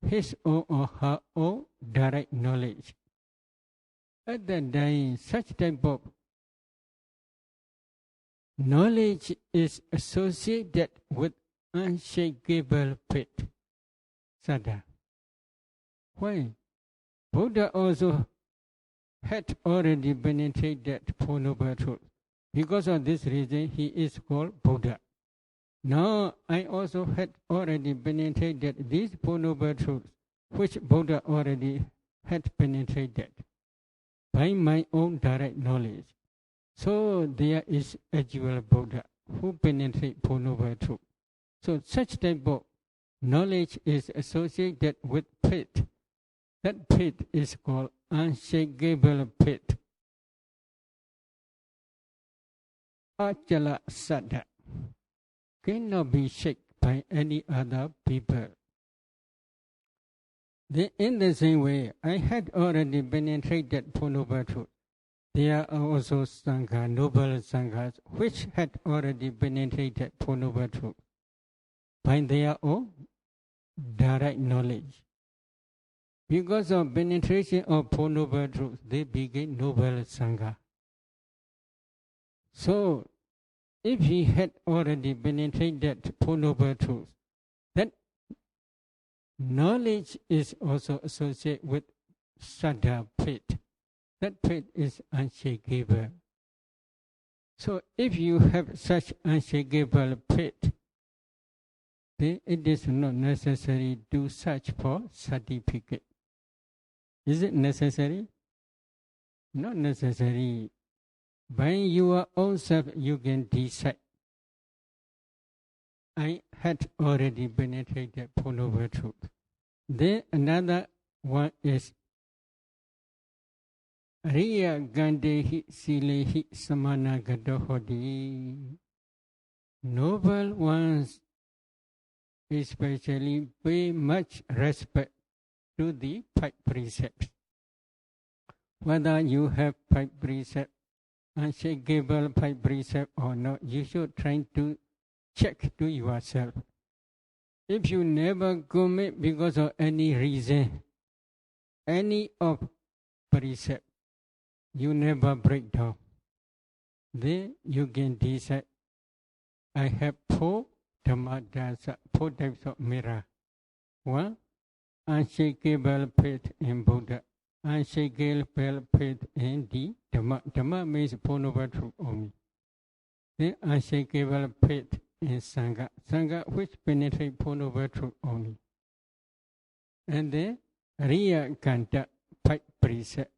his own or her own direct knowledge, at that time, such type of knowledge is associated with unshakable faith. Sada. Why? Buddha also had already penetrated Four Noble Truths. Because of this reason, he is called Buddha. Now, I also had already penetrated these Four Noble Truths, which Buddha already had penetrated by my own direct knowledge. So there is actual Buddha who penetrates Four Noble Truths. So such type of knowledge is associated with faith. That faith is called unshakable faith. Achala Sada cannot be shaken by any other people. In the same way, I had already penetrated Four Noble Truths. There are also Sangha, noble Sanghas, which had already penetrated Four Noble Truths by their own direct knowledge. Because of penetration of Four Noble Truths, they became noble Sangha. So, if he had already penetrated Four Noble Truths, that knowledge is also associated with Saddha faith. That faith is unshakable. So if you have such unshakable faith, then it is not necessary to search for certificate. Is it necessary? Not necessary. By your own self, you can decide. I had already penetrated Four Noble Truths. Then another one is Riya Gandehi Silehi Samanagadohodi. Noble ones especially pay much respect to the 5 precepts. Whether you have 5 precepts, unshakable 5 precepts or not, you should try to check to yourself. If you never commit because of any reason, any of precept, you never break down. Then you can decide, I have four Dhammadasa, four types of mirror. One, unshakable faith in Buddha. Unshakable faith in the Dhamma. Dhamma means Four Noble Truth only. Then unshakable faith in Sangha. Sangha which penetrate Four Noble Truth only. And then Riya Kanta, five precept.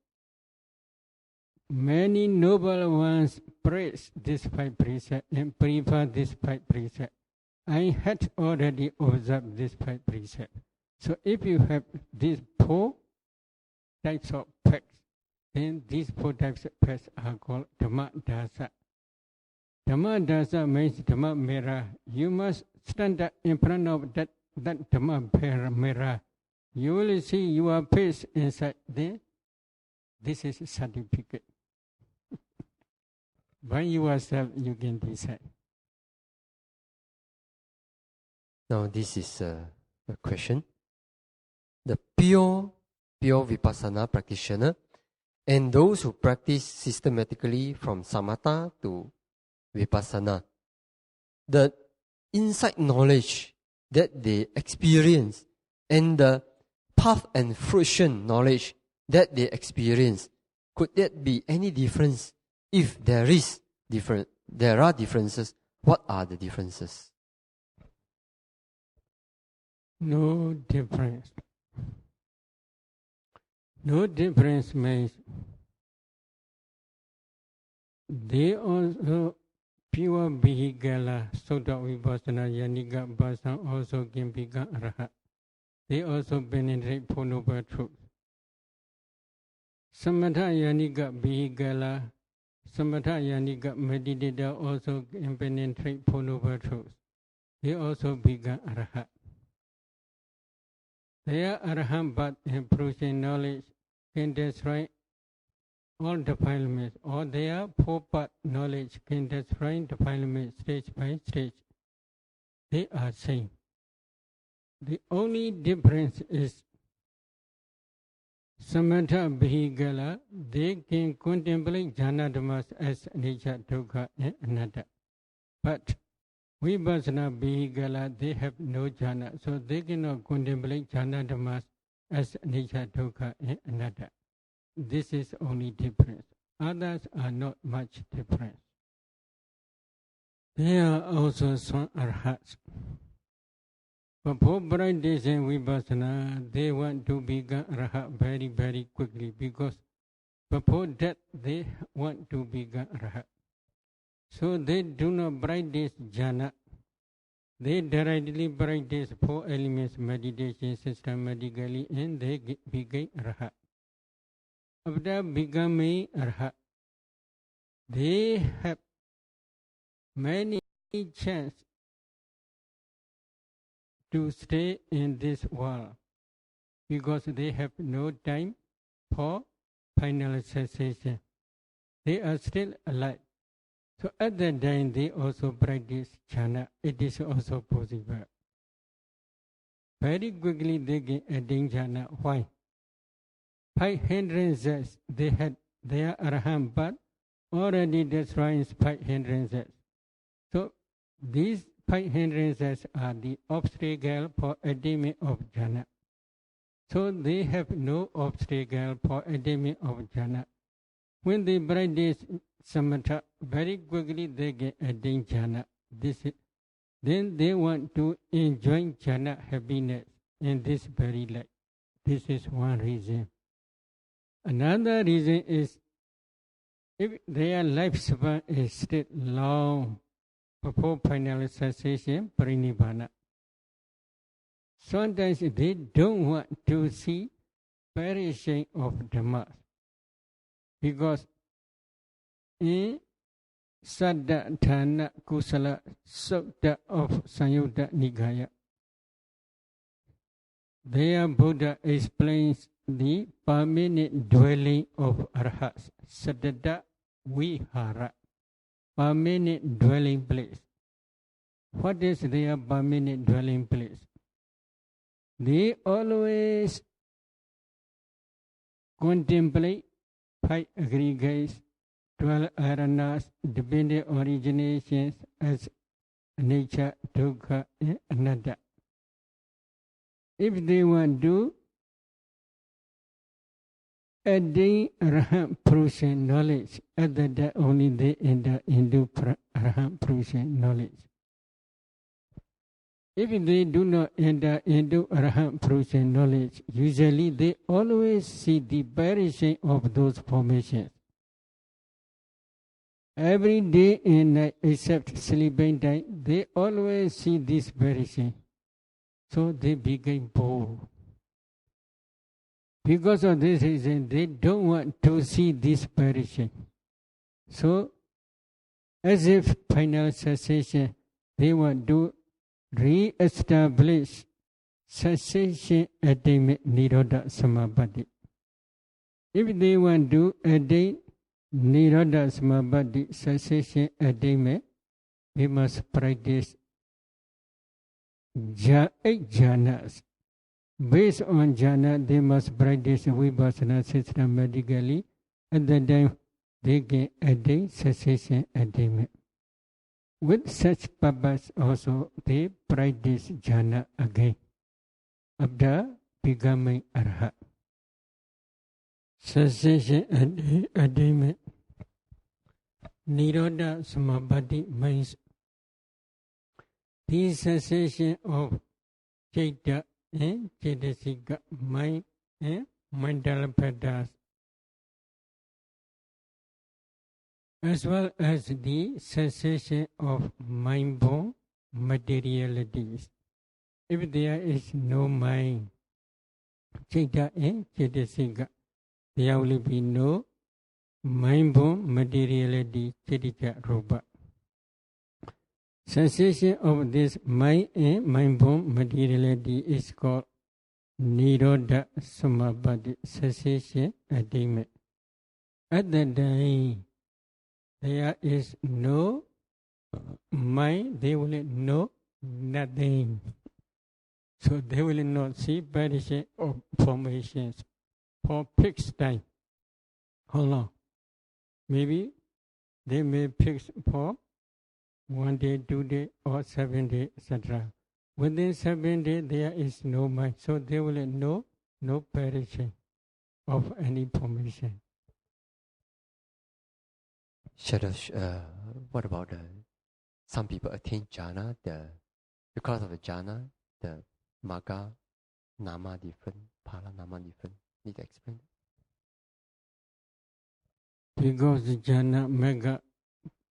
Many noble ones praise this five precepts and prefer this five precepts. I had already observed this five precepts. So if you have these four types of facts, then these four types of facts are called Dhamma Dasa. Dhamma Dasa means Dhamma mirror. You must stand up in front of that Dhamma mirror. You will see your face inside there. This is a certificate. By yourself, you can decide. Now this is a question. The pure Vipassana practitioner and those who practice systematically from Samatha to Vipassana, the insight knowledge that they experience and the path and fruition knowledge that they experience, could there be any difference? If there are differences, what are the differences? No difference. No difference means they also pure vehicle, Sutta Vipassana, Yanika Basan also can become Arahat. They also penetrate Four Noble Truths. Samatha Yanika vehicle, Samatha Yanika meditator also can penetrate Four Noble Truths. They also become Arahat. Their Arahant path and fruition knowledge can destroy all defilements, or their four-part knowledge can destroy defilements stage by stage. They are same. The only difference is Samatha Vihigala, they can contemplate jhana dhammas as nature, dukkha, and anatta. But Vipassana Vihigala, they have no jhana, so they cannot contemplate jhana dhammas as nature, dukkha, and anatta. This is only difference. Others are not much different. There are also some arhats. But for practicing Vipassana, they want to become arhat very, very quickly because before that they want to become arhat. So they do not practice jhana. They directly practice four elements meditation systematically and they become arhat. After becoming arhat, they have many chances to stay in this world because they have no time for finalization. They are still alive. So at that time they also practice jhana. It is also possible. Very quickly they can attain jhana. Why? 5 hindrances they had their arahant path already destroys 5 hindrances. So these 5 hindrances are the obstacle for attainment of jhana. So they have no obstacle for attainment of jhana. When they practice samatha, very quickly they get attain jhana. Then they want to enjoy jhana happiness in this very life. This is one reason. Another reason is if their lifespan is still long before finalization, parinibbana. Sometimes they don't want to see perishing of dhammas because in Saddha Thana Kusala Sutta of Samyutta Nikaya, their Buddha explains the permanent dwelling of arhats, Saddha Vihara, permanent dwelling place. What is their permanent dwelling place? They always contemplate 5 aggregates, 12 aranas, dependent originations as nature, dukkha, and anatta. If they want to attain Arahant Purusha knowledge, at that only they enter into Arahant Purusha knowledge. If they do not enter into Arahant Purusha knowledge, usually they always see the perishing of those formations. Every day and night, except sleeping time, they always see this perishing. So they became bored. Because of this reason, they don't want to see this perishing. So, as if final cessation, they want to re-establish cessation attainment Nirodha Samapatti. If they want to attain Nirodha Samapatti cessation attainment, they must practice 8 jhanas. Based on jhana, they must practice vipassana systematically. At that time, they can attain cessation attainment. With such purpose also, they practice jhana again after becoming arhat. Cessation attainment. Nirodha Samapatti means the cessation of Citta and Cetasika, mind and mental patterns, as well as the cessation of mind-born materialities. If there is no mind, Citta and Cetasika, there will be no mind-born materiality, Citta Rupa. Cessation of this mind and mind-born materiality is called Nirodha Samapatti, cessation attainment. At that time, there is no mind, they will know nothing. So they will not see perishing of formations for fixed time. How long? Maybe they may fix for 1 day, 2 days, or 7 days, etc. Within 7 days, there is no mind, so they will know no perishing of any formation. What about some people attain jhana? Because of the jhana, the magga, nama different, phala nama different. Need to explain? Because the jhana, magga,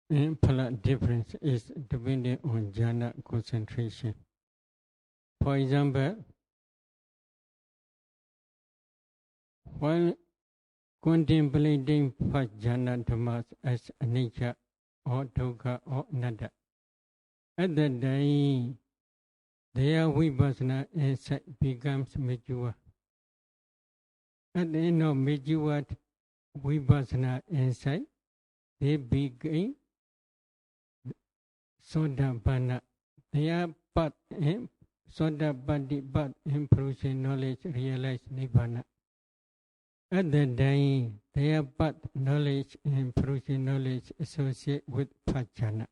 and phala difference is dependent on jhana concentration. For example, while contemplating first jhana dhammas as anicca or dukkha or anatta, at that time, their vipassana insight becomes mature. At the end of mature vipassana insight, they begin Sodapanna. Their path and Sodapatti path and Purusha knowledge realize Nibbana. At that time, their path knowledge and Purusha knowledge associate with 5 jhana.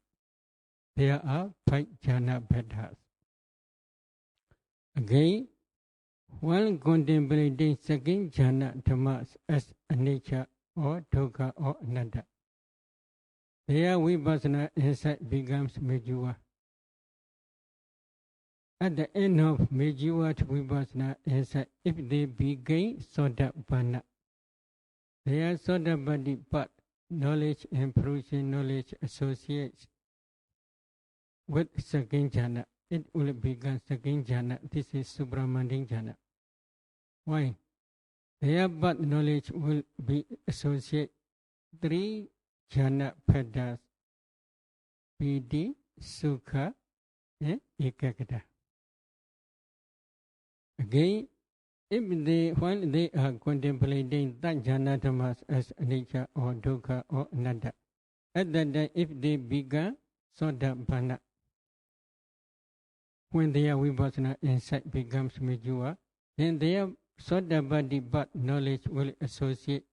There are 5 jhana bhaddhas. Again, while contemplating second jhana dhammas as anicca or dukkha or anatta, their vipassana insight becomes mature. At the end of mature vipassana insight, if they begin Sodapanna, their Sodapatti path knowledge and Purusha knowledge associates with second jhana. It will become second jhana. This is Subramanian jhana. Why? Their path knowledge will be associated 3 jhana bhaddhas, piti, sukha, and ekaggata. Again, while they are contemplating that jhana dhammas as anicca or dukkha or anatta, at that time, if they begin Sodapanna, when their vipassana insight becomes mature, then their Sodabadi but knowledge will associate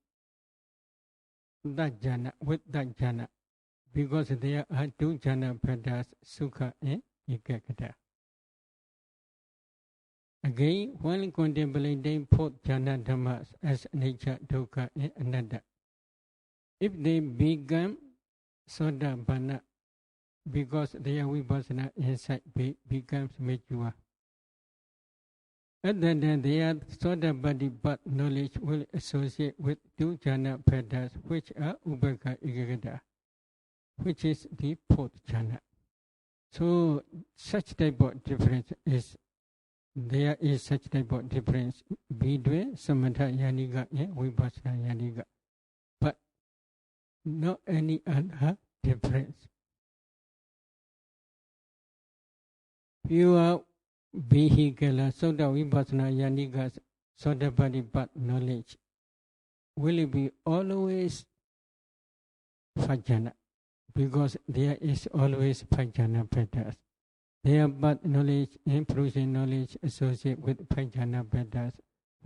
that jhana with that jhana, because there are two jhana bhaddhas, sukha and ekaggata. Again, while contemplating fourth jhana dhammas as nature, dukkha and anatta, if they become sodapanna, because their vipassana insight becomes mature, other than their sodapatti but knowledge will associate with two jhana bhaddhas, which are ubbeka ekaggata, which is the fourth jhana. So such type of difference is, there is such type of difference between samatha yanika and vipassana yanika, but not any other difference. Pure vehicular Soda Vipassana Yanika's Sodapatti but knowledge will be always Fajjana, because there is always Fajjana Bhaddhas. Their but knowledge and process knowledge associate with Fajjana Bhaddhas,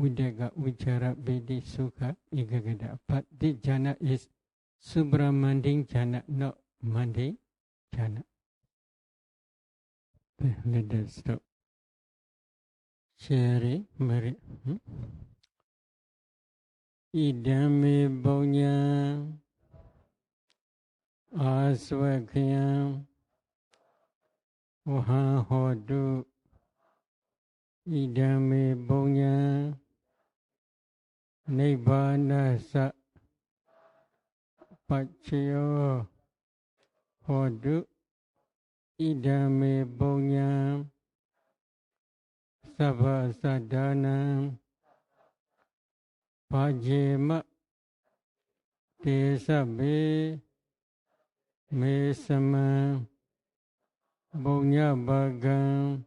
Vidaka, Vichara, Vedi, Sukha, Ekaggata. But this jhana is Subramanding jhana, not Manding jhana. Let us stop. Sharing, Mary. Idame Bonya Aswakyam Waha Hodu Idame Bonya Nibbana Sa Pachayo Hodu Idame Bonya Sabha Sadana Pajema Tesabe Mesama Bonya Bagam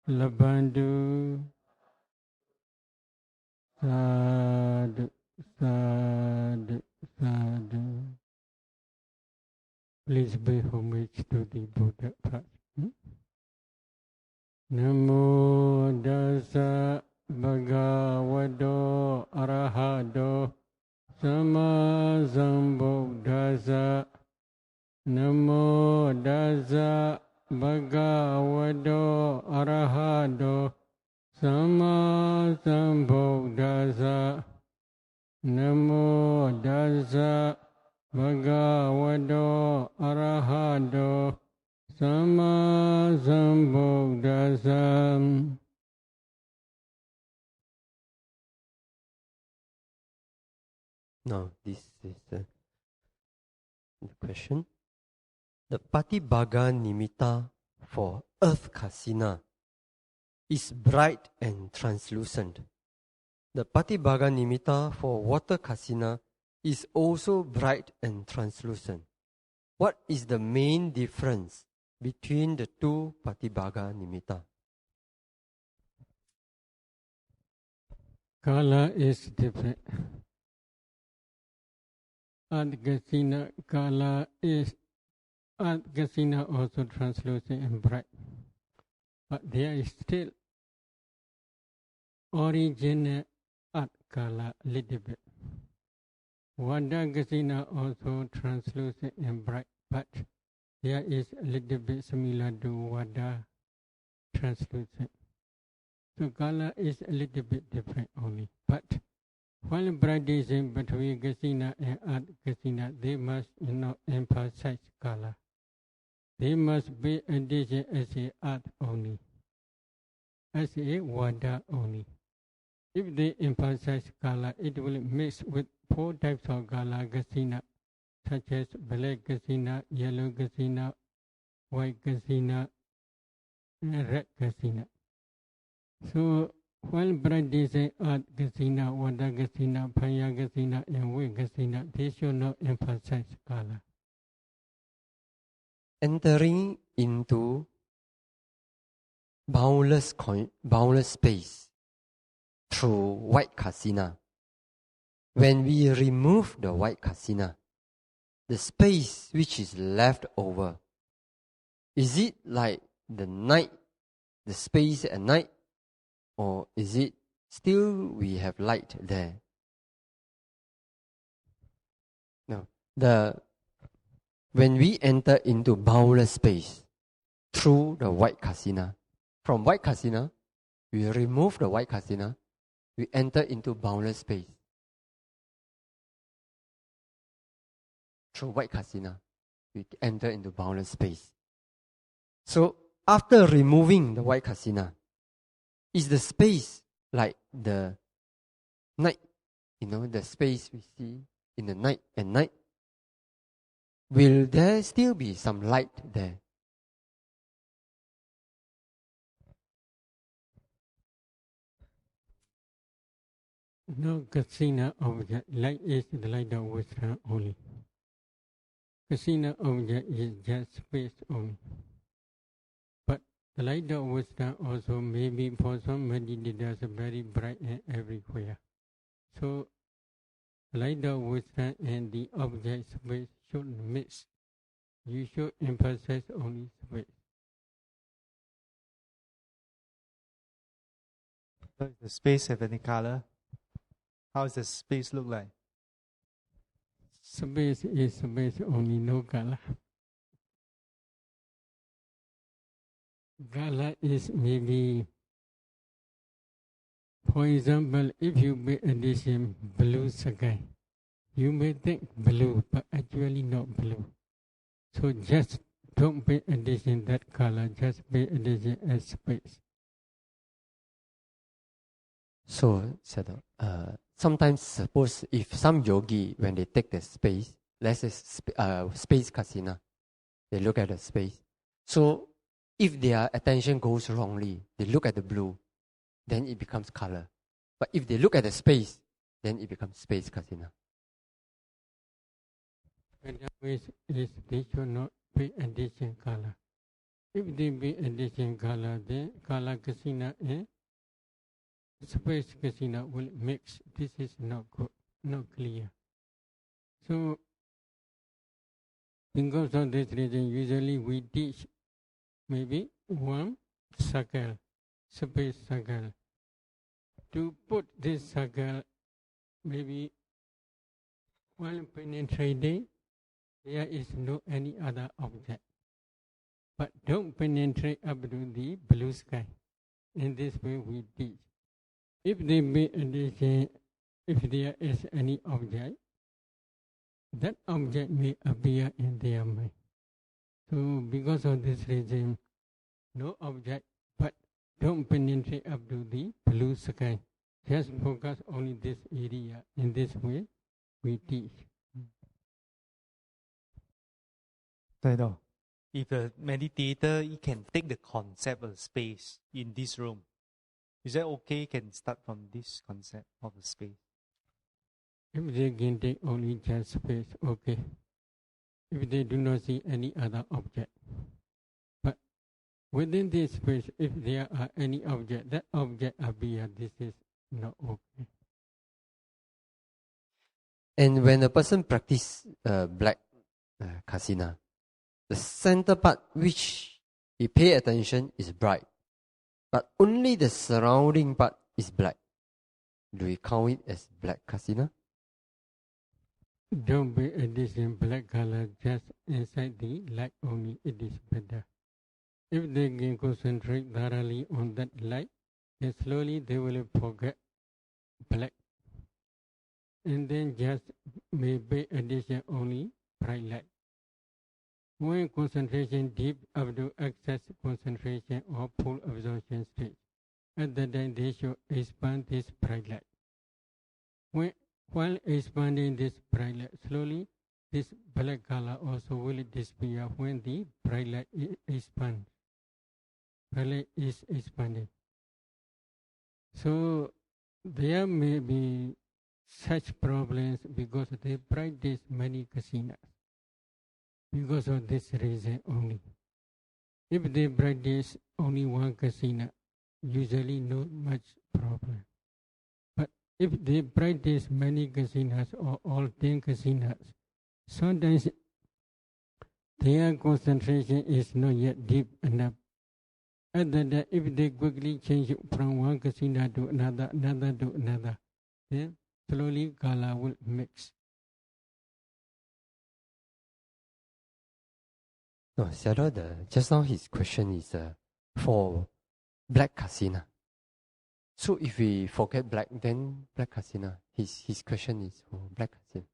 Labandu Sadhu Sadhu Sadhu. Please pay homage to the Buddha part. Namo Dasa Bhagavato Arahato Sama Sambuddhassa. Namo Dasa Bhagavato Arahato Sama Sambuddhassa. Namo Dasa Bhagavato Arahato Sama Sambuddhassa. Now, this is the question. The Patibhaga Nimitta for earth kasina is bright and translucent. The Patibhaga Nimitta for water kasina is also bright and translucent. What is the main difference between the two Patibhaga Nimitta? Kala is different. Adgasina Kala is Adgasina also translucent and bright. But there is still original Kala little bit. Vadagasina also translucent and bright, but there is a little bit similar to Vada translucent. So Kala is a little bit different only. But while practicing between Gasina and Adgasina, they must not emphasize Kala. They must be addition as a art only, as a Vada only. If they emphasize Kala, it will mix with four types of Kala Gasina, such as black Gasina, yellow Gasina, white Gasina, and red Gasina. So, while practicing art Gasina, Vada Gasina, Panya Gasina, and Way Gasina, they should not emphasize Kala. Entering into boundless space through white kasina. When we remove the white kasina, the space which is left over, is it like the night, the space at night, or is it still we have light there. Now, when we enter into boundless space through the white kasina, from white kasina, we remove the white kasina, we enter into boundless space. Through white kasina, we enter into boundless space. So after removing the white kasina, is the space like the night? The space we see in the night at night. Will there still be some light there? No Acinna object. Light is the light of wisdom only. Acinna object is just space only. But the light of wisdom also may be for some meditators very bright and everywhere. So the light of wisdom and the object space shouldn't mix. You should emphasize only space. Does the space have any color? How does the space look like? Space is space only, no color. Color is maybe, for example, if you make addition blue sky, you may think blue, but actually not blue. So just don't pay attention that color, just pay attention as space. So, sometimes suppose if some yogi, when they take the space, let's say space kasina, they look at the space. So if their attention goes wrongly, they look at the blue, then it becomes color. But if they look at the space, then it becomes space kasina. Otherwise, they should not pay attention color. If they pay attention color, then color kasina and space kasina will mix. This is not good, not clear. So, because of this reason, usually we teach maybe one circle, space circle. To put this circle, maybe while penetrating, there is no any other object. But don't penetrate up to the blue sky. In this way we teach. If they make addition, if there is any object, that object may appear in their mind. So because of this reason, no object, but don't penetrate up to the blue sky. Just focus only this area. In this way, we teach. Sayadaw, if a meditator he can take the concept of space in this room, is that okay? Can start from this concept of the space. If they can take only just space, okay. If they do not see any other object. But within this space, if there are any object, that object appear, this is not okay. And when a person practice black kasina, the center part which he pay attention is bright, but only the surrounding part is black. Do we count it as black kasina? Don't be addition black color just inside the light only, it is better. If they can concentrate thoroughly on that light, then slowly they will forget black. And then just may pay attention only bright light. When concentration deep up to excess concentration or full absorption stage, at that time they should expand this bright light. While expanding this bright light, slowly this black color also will disappear when the bright light expands. Bright light is expanding. So there may be such problems because they practice many kasinas. Because of this reason only. If they practice only one kasina, usually not much problem. But if they practice many kasinas or all 10 kasinas, sometimes their concentration is not yet deep enough. Other than if they quickly change from one kasina to another, another to another, then slowly color will mix. No, sayadaw, just now his question is for black kasina. So if we forget black, then black kasina. His question is for black kasina.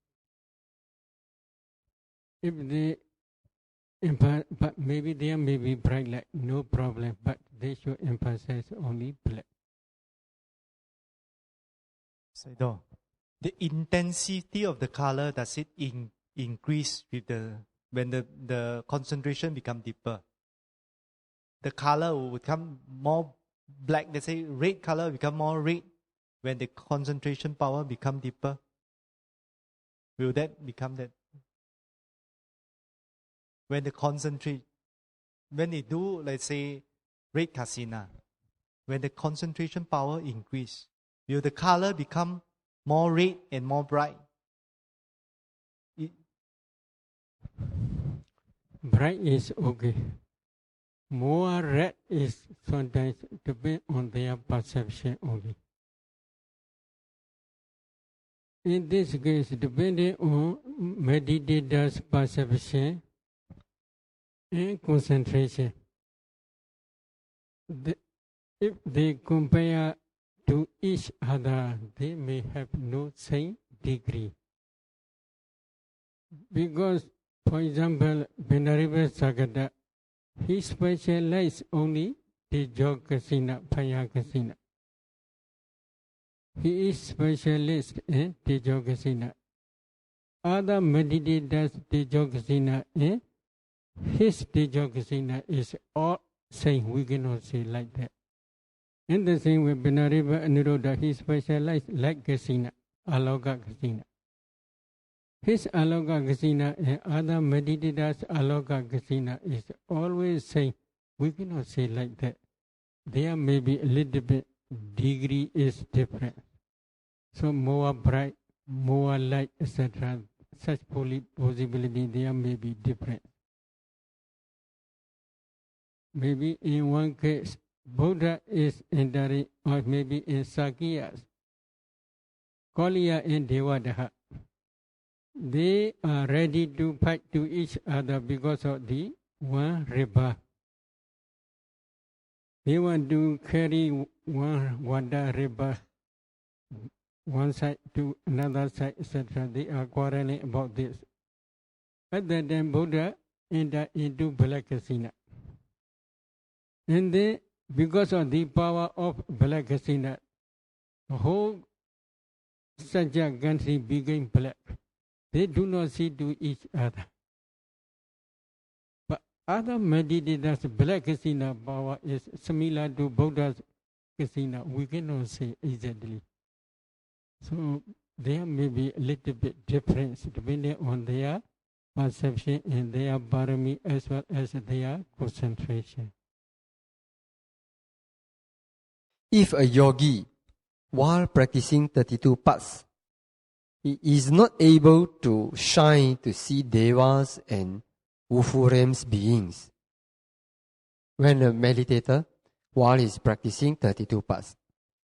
If they, but maybe they may be bright light, no problem, but they should emphasize only black. Sayadaw, the intensity of the color, does it increase with when the concentration become deeper? The color will become more black. They say red color become more red when the concentration power become deeper. Will that become that? When the concentrate, when they do, let's say, red kasina, when the concentration power increase, will the color become more red and more bright? Bright is okay. More red is sometimes depend on their perception only. In this case, depending on meditator's perception and concentration, if they compare to each other, they may have no same degree. Because, for example, Venerable Sagada, he specialized only Tejo Kasina, Paya Kasina. He is specialist in Tejo Kasina. Other meditators Tejo Kasina, his Tejo Kasina is all same. We cannot say like that. In the same way, Venerable Aniruddha, he specialized like Kasina, Aloka Kasina. His Aloka Kasina and other meditators Aloka Kasina is always saying, we cannot say like that. There may be a little bit degree is different. So more bright, more light, etc. Such possibility there may be different. Maybe in one case, Buddha is entering, or maybe in Sakyas, Kaliya and Devadaha. They are ready to fight to each other because of the one river. They want to carry one water river, one side to another side, etc. They are quarreling about this. At that time, Buddha entered into Black Kasina. And then, because of the power of Black Kasina, the whole Sajja country became black. They do not see to each other. But other meditators, Black Kasina power is similar to Buddha's Kasina. We cannot say exactly. So there may be a little bit difference depending on their perception and their parami as well as their concentration. If a yogi, while practicing 32 parts, he is not able to shine to see devas and Wufurem's beings. When a meditator, while he is practicing 32 parts,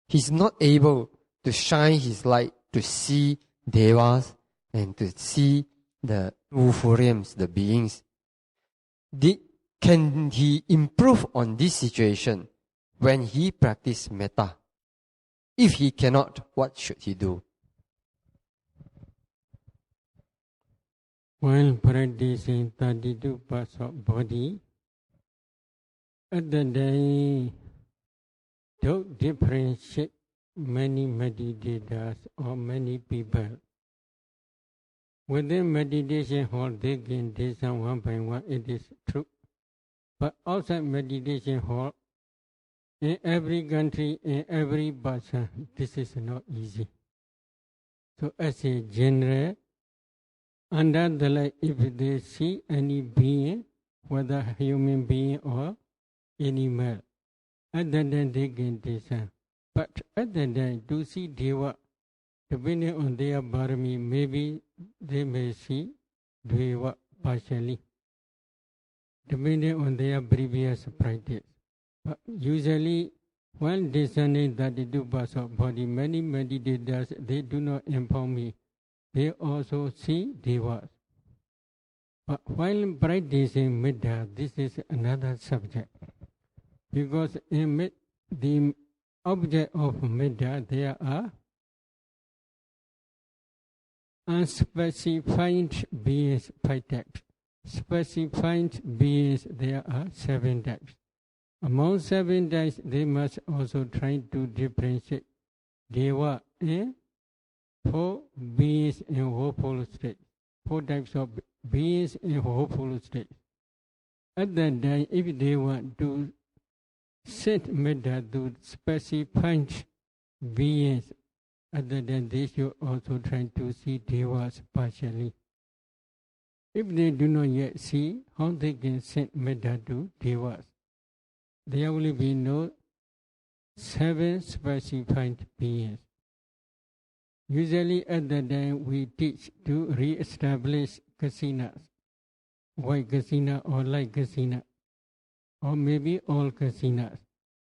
he is not able to shine his light to see devas and to see the Wufurem's, the beings. Can he improve on this situation when he practices metta? If he cannot, what should he do? While practicing 32 parts of body, at the day, don't differentiate many meditators or many people. Within meditation hall, they can descend one by one, it is true. But outside meditation hall, in every country, in every person, this is not easy. So as a general, under the light, if they see any being, whether human being or animal, at that time they can descend. But at that time, to see Deva, depending on their parami, maybe they may see Deva partially, depending on their previous practice. But usually, while discerning 32 parts of body, many meditators, they do not inform me. They also see devas. But while practicing Mettā, this is another subject. Because in the object of Mettā, there are unspecified beings 5 types. Specified beings, there are 7 types. Among 7 types, they must also try to differentiate Deva and 4 beings in hopeful state. 4 types of beings in hopeful state. At that time, if they want to set Mettā to specified beings, other than they should also try to see devas partially. If they do not yet see, how they can set Mettā to devas? There will be no 7 specified beings. Usually at that time we teach to re-establish kasinas, white kasina or light kasina, or maybe all kasinas.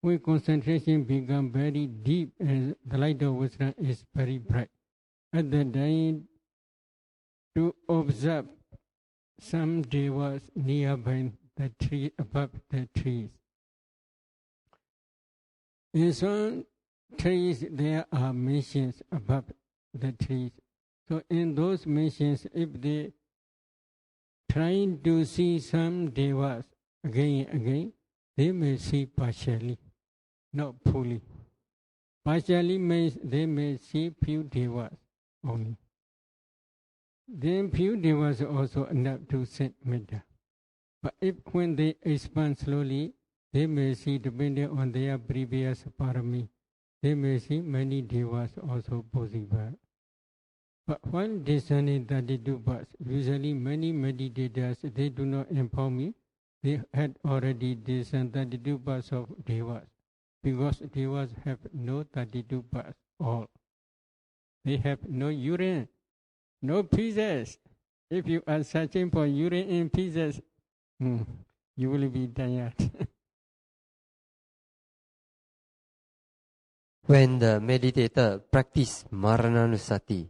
When concentration becomes very deep and the light of wisdom is very bright, at that time to observe some devas nearby the tree, above the trees. In some trees there are mentions above the trees. So in those mentions, if they trying to see some devas again and again, they may see partially, not fully. Partially means they may see few devas only. Then few devas also enough to set Mettā. But if when they expand slowly, they may see, depending on their previous parami, they may see many devas also possible. But while discerning 32 parts, usually many meditators, they do not inform me, they had already discerned 32 parts of devas, because devas have no 32 parts all. They have no urine, no pieces. If you are searching for urine in pieces, you will be tired. When the meditator practice Marananusati,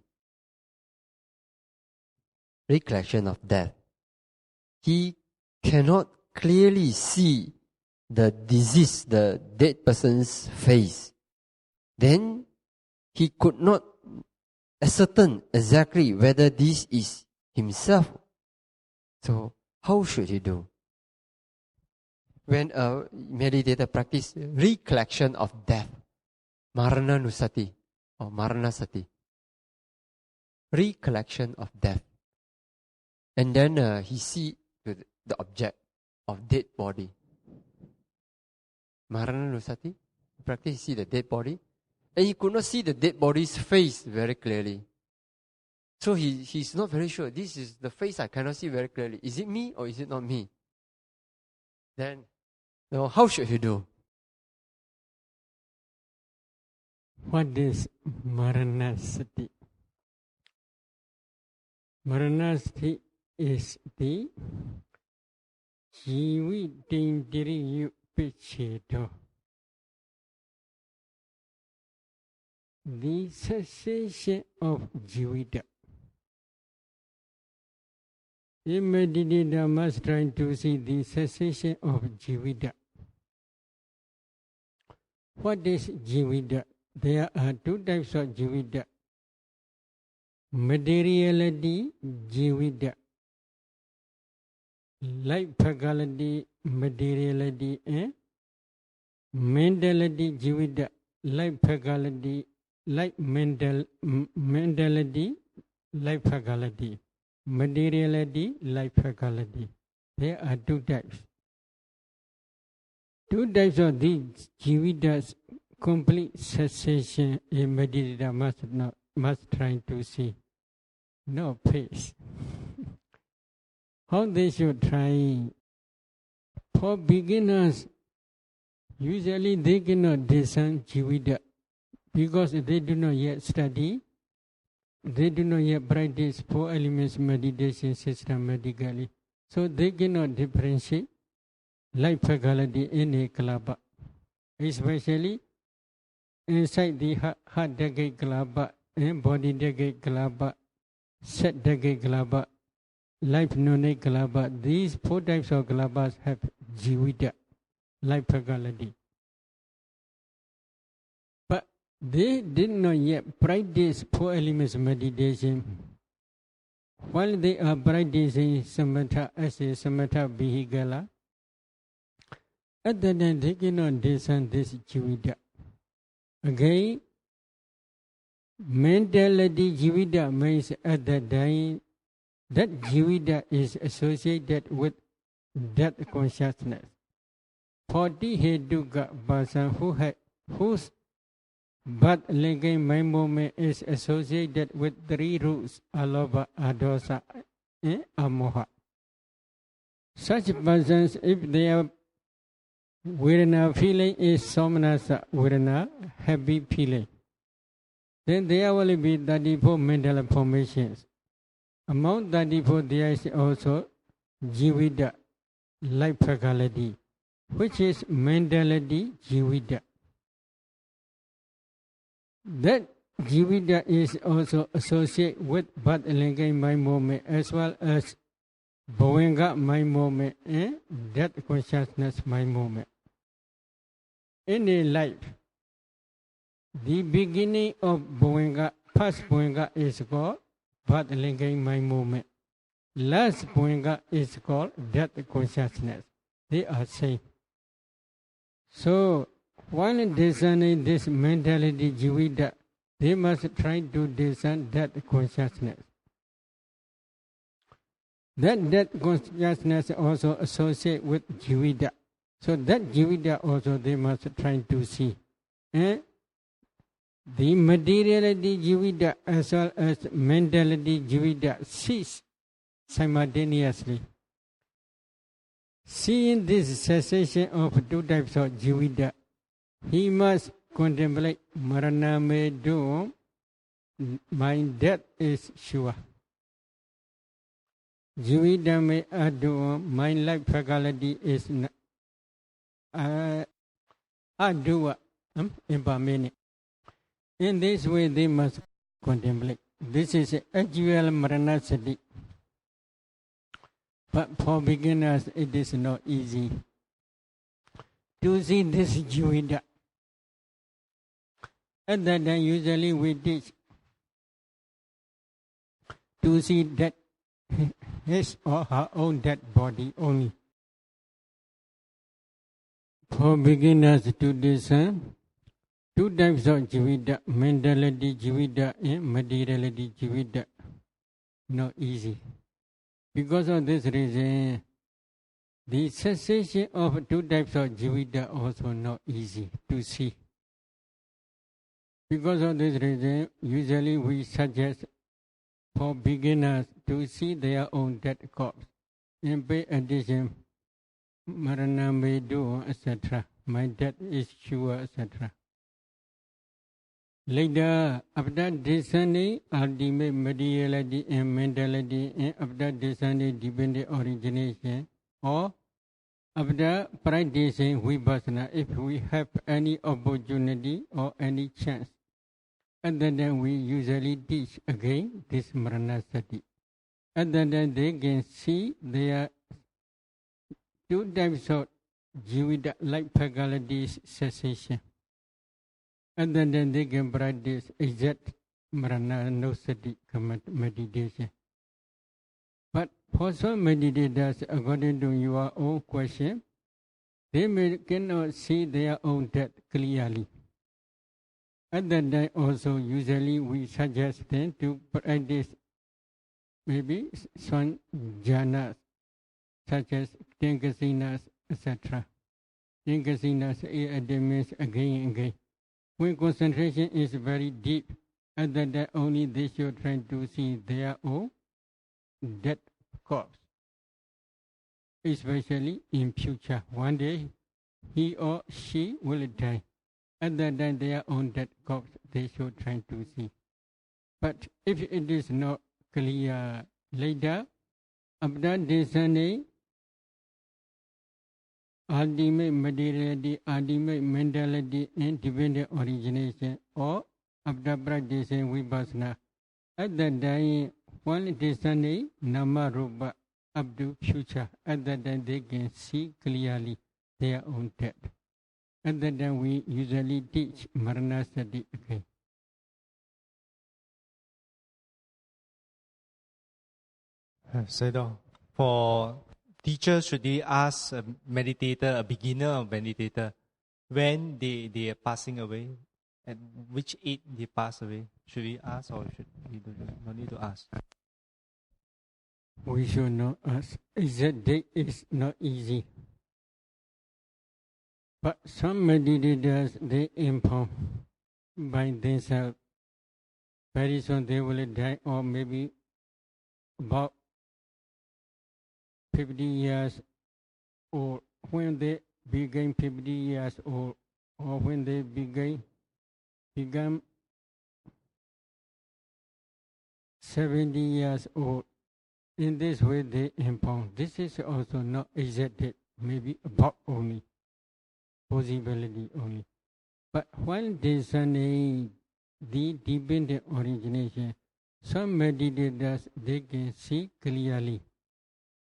recollection of death, he cannot clearly see the deceased, the dead person's face. Then he could not ascertain exactly whether this is himself. So how should he do? When a meditator practice recollection of death, Marananusati or Maranasati, recollection of death, and then he see the object of dead body. Marananusati, practice, he see the dead body, and he could not see the dead body's face very clearly. So he's not very sure. This is the face I cannot see very clearly. Is it me or is it not me? Then, how should he do? What is Maranasati? Maranasati is the Jividindriyu Pichedo, the cessation of Jivida. The meditator must try to see the cessation of Jivida. What is Jivida? There are 2 types of Jivida. Materiality Jivida, life faculty materiality, and mentality Jivida, life faculty, like mentality, life faculty, materiality, life faculty. There are 2 types. 2 types of these Jividas, complete cessation, a meditator must try to see. No face. How they should try? For beginners, usually they cannot discern Jivida because they do not yet study, they do not yet practice 4 elements meditation systematically. So they cannot differentiate life faculty in a kalapa. especially inside the heart decade glaba and body decade glaba, set decade glaba, life nonate glaba. These 4 types of glabas have jivita, life faculty. But they did not yet practice 4 elements meditation. While they are practicing samatha as a samatha vehicle, at that time they cannot discern this jivita. Again, mentality jivita means at that time that jivita is associated with that consciousness. 40 heduka person whose birth linking mind movement is associated with 3 roots, alobha, adosa, and amoha. Such persons, if their vedana feeling is somnasa vedana, happy feeling, then there will be 34 mental formations. Among 34 there is also jivita, life faculty, which is mentality jivita. That jivita is also associated with birth-linking mind movement as well as bhavanga mind movement and death consciousness mind movement. In a life, the beginning of bhavanga, first bhavanga is called birth-linking mind movement. Last bhavanga is called death consciousness. They are same. So, while discerning this mentality jivita, they must try to discern that consciousness. That consciousness also associated with jivita. So that jivita also they must try to see. And the materiality jivita as well as mentality jivita cease simultaneously. Seeing this cessation of 2 types of jivita, he must contemplate marana me do, my death is sure. Jivita me adu, my life faculty is adu impamene. In this way they must contemplate. This is actual marana sati. But for beginners it is not easy to see this jivita. At that time, usually we teach to see that his or her own dead body only. For beginners to discern 2 types of jivita, mentality jivita and materiality jivita, not easy. Because of this reason, the cessation of 2 types of jivita also not easy to see. Because of this reason, usually we suggest for beginners to see their own dead corpse and pay attention, marana may do, etc. My death is sure, etc. Later, after discerning ultimate materiality and mentality, and after discerning dependent origination, or after practicing vipassana, if we have any opportunity or any chance, and then we usually teach again this maranasati. And then they can see there are 2 types of jivita, like faculties cessation. And then they can practice exact maranasati meditation. But for some meditators, according to your own question, they cannot see their own death clearly. At that time also, usually we suggest them to practice maybe some jhanas, such as 10 kasinas, etc. 10 kasinas means again and again. When concentration is very deep, at that time only they should try to see their own dead corpse. Especially in future, one day he or she will die. At that time their own dead corpse they should try to see. But if it is not clear later, after discerning ultimate materiality, ultimate mentality, independent origination, or after practicing vipassana. At that time, one descending nama rupa up to future. At that time, they can see clearly their own death. At that time, we usually teach maranasati again. Sayadaw, for teachers, should they ask a meditator, a beginner or meditator, when they are passing away, at which age they pass away? Should we ask or should we no need to ask? We should not ask. Exact date is not easy. But some meditators, they inform by themselves. Very soon they will die, or maybe about 50 years old. When they begin 50 years old, or when they become 70 years old. In this way they inform. This is also not exact date, maybe about only, possibility only. But while discerning the dependent origination, some meditators, they can see clearly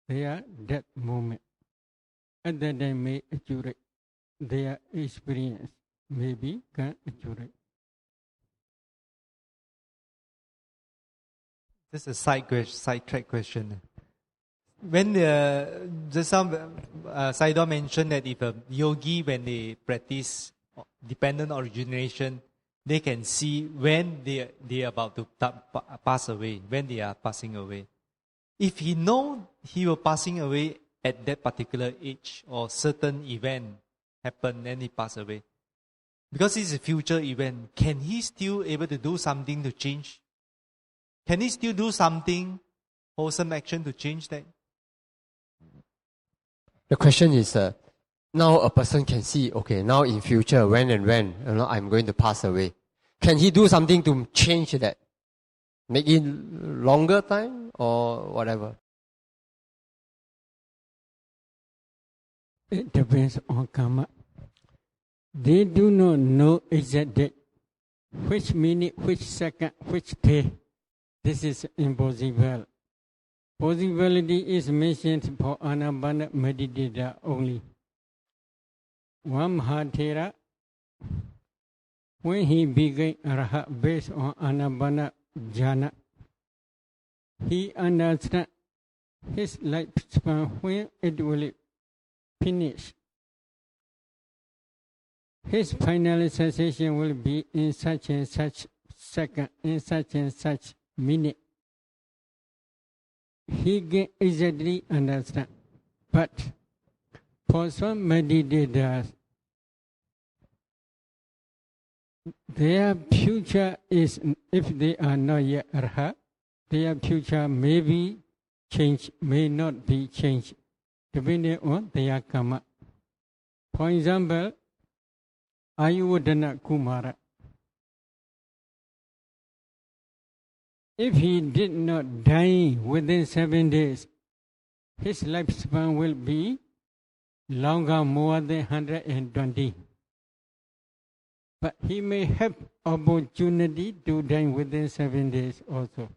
their death moment. At that time may accurate. Their experience maybe can accurate. This is a sidetrack question. When just some Sayadaw mentioned that if a yogi, when they practice dependent origination, they can see when they are about to pass away, when they are passing away. If he know he will passing away at that particular age or certain event happen, then he pass away, because it's a future event, can he still able to do something to change? Can he still do something, wholesome action to change that? The question is, now a person can see, okay, now in future, when, I'm going to pass away. Can he do something to change that? Make it longer time or whatever? It depends on karma. They do not know exact date, which minute, which second, which day. This is impossible. Possibility is mentioned for Anapana meditator only. One Mahathera, when he became Arhat based on Anapana jhana, he understood his lifespan when it will finish. His final cessation will be in such and such second, in such and such minute. He can easily understand. But for some meditators, their future is, if they are not yet arhat, their future may be changed, may not be changed, depending on their karma. For example, Ayurveda Kumara. If he did not die within 7 days, his lifespan will be longer, more than 120. But he may have opportunity to die within 7 days also.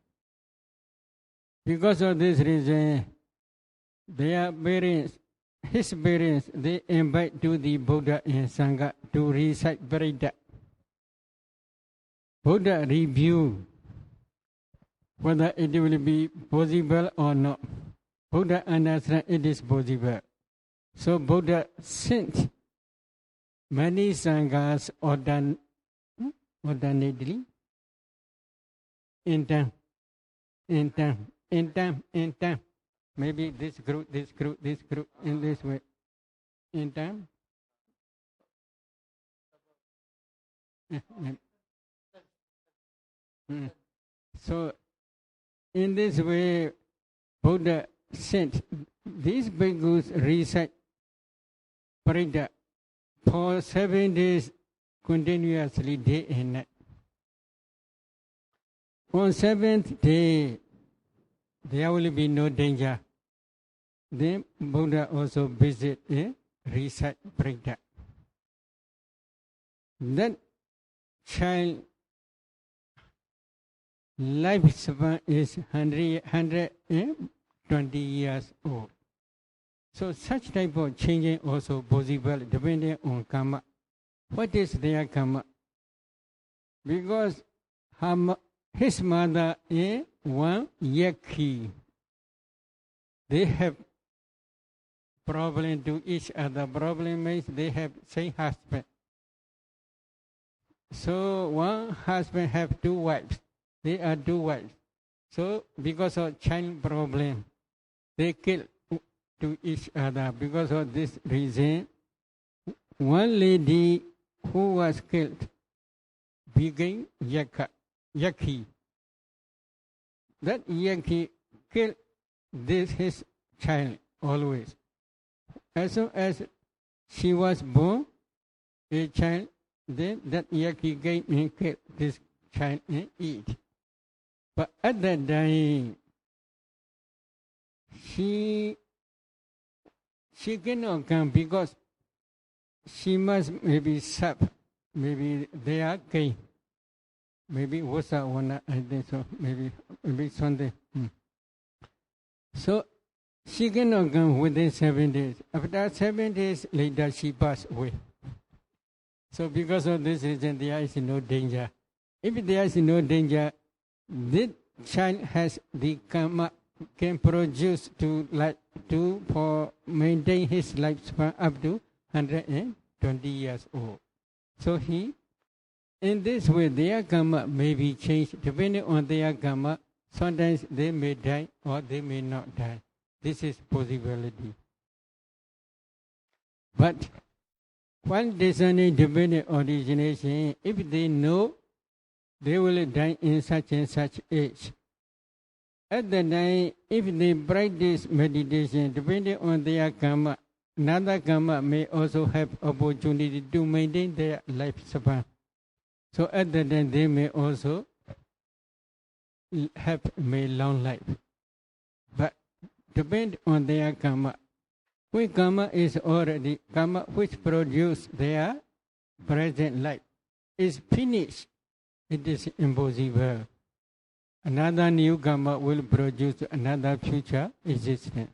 Because of this reason, their parents, his parents, they invite to the Buddha and Sangha to recite bhaddanda. Buddha review whether it will be possible or not. Buddha understands it is possible. So Buddha sent many sanghas alternately in time. Maybe this group, in this way. In time. So in this way, Buddha sent these bhikkhus recite bhaddanda for 7 days continuously, day and night. On 7th day, there will be no danger. Then Buddha also visit and recite bhaddanda. that child lifespan is 120 years old. So such type of changing also possible depending on karma. What is their karma? Because his mother is one yaki. They have problem to each other. Problem is they have same husband. So one husband have two wives. They are two wives. So because of child problem, they kill to each other. Because of this reason, one lady who was killed became yaki. That yaki killed his child always. As soon as she was born, a child, then that yaki came and killed this child and eat. But at that time, she cannot come because she must maybe suffer. Maybe they are gay. Maybe wasa one, I think so. Maybe Sunday. So she cannot come within 7 days. After 7 days later, she passed away. So because of this reason, there is no danger. If there is no danger, this child has the karma, can produce for maintain his lifespan up to 120 years old. So in this way, their karma may be changed depending on their karma. Sometimes they may die or they may not die. This is possibility. But one discerning dependent origination, if they know they will die in such and such age, at the time, if they practice meditation, depending on their karma, another karma may also have opportunity to maintain their lifespan. So at the time, they may also have a long life. But depend on their karma. Which karma is already, karma which produce their present life is finished. It is impossible. Another new karma will produce another future existence.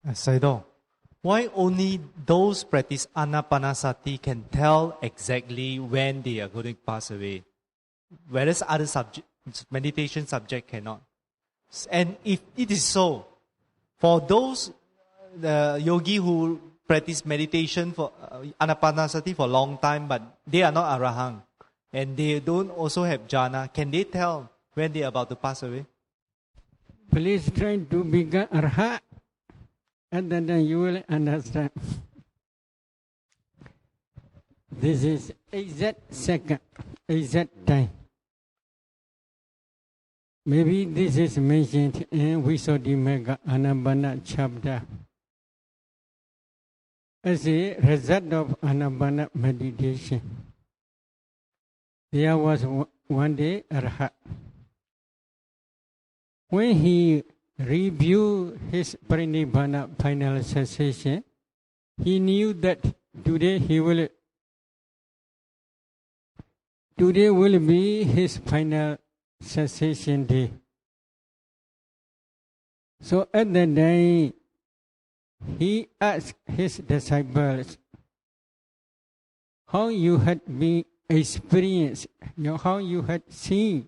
Sayadaw, why only those practice anapanasati can tell exactly when they are going to pass away, whereas other meditation subject cannot? And if it is so, for those yogi who practice meditation for anapanasati for a long time, but they are not arahant, and they don't also have jhana, can they tell when they are about to pass away? Please try to become arhat, and then you will understand. This is exact second, exact time. Maybe this is mentioned in Visuddhimagga Anapana chapter. As a result of Anapana meditation, there was one day Arhat. When he reviewed his Parinibbana final cessation, he knew that today will be his final cessation day. So at that day, he asked his disciples, how you had been experienced, how you had seen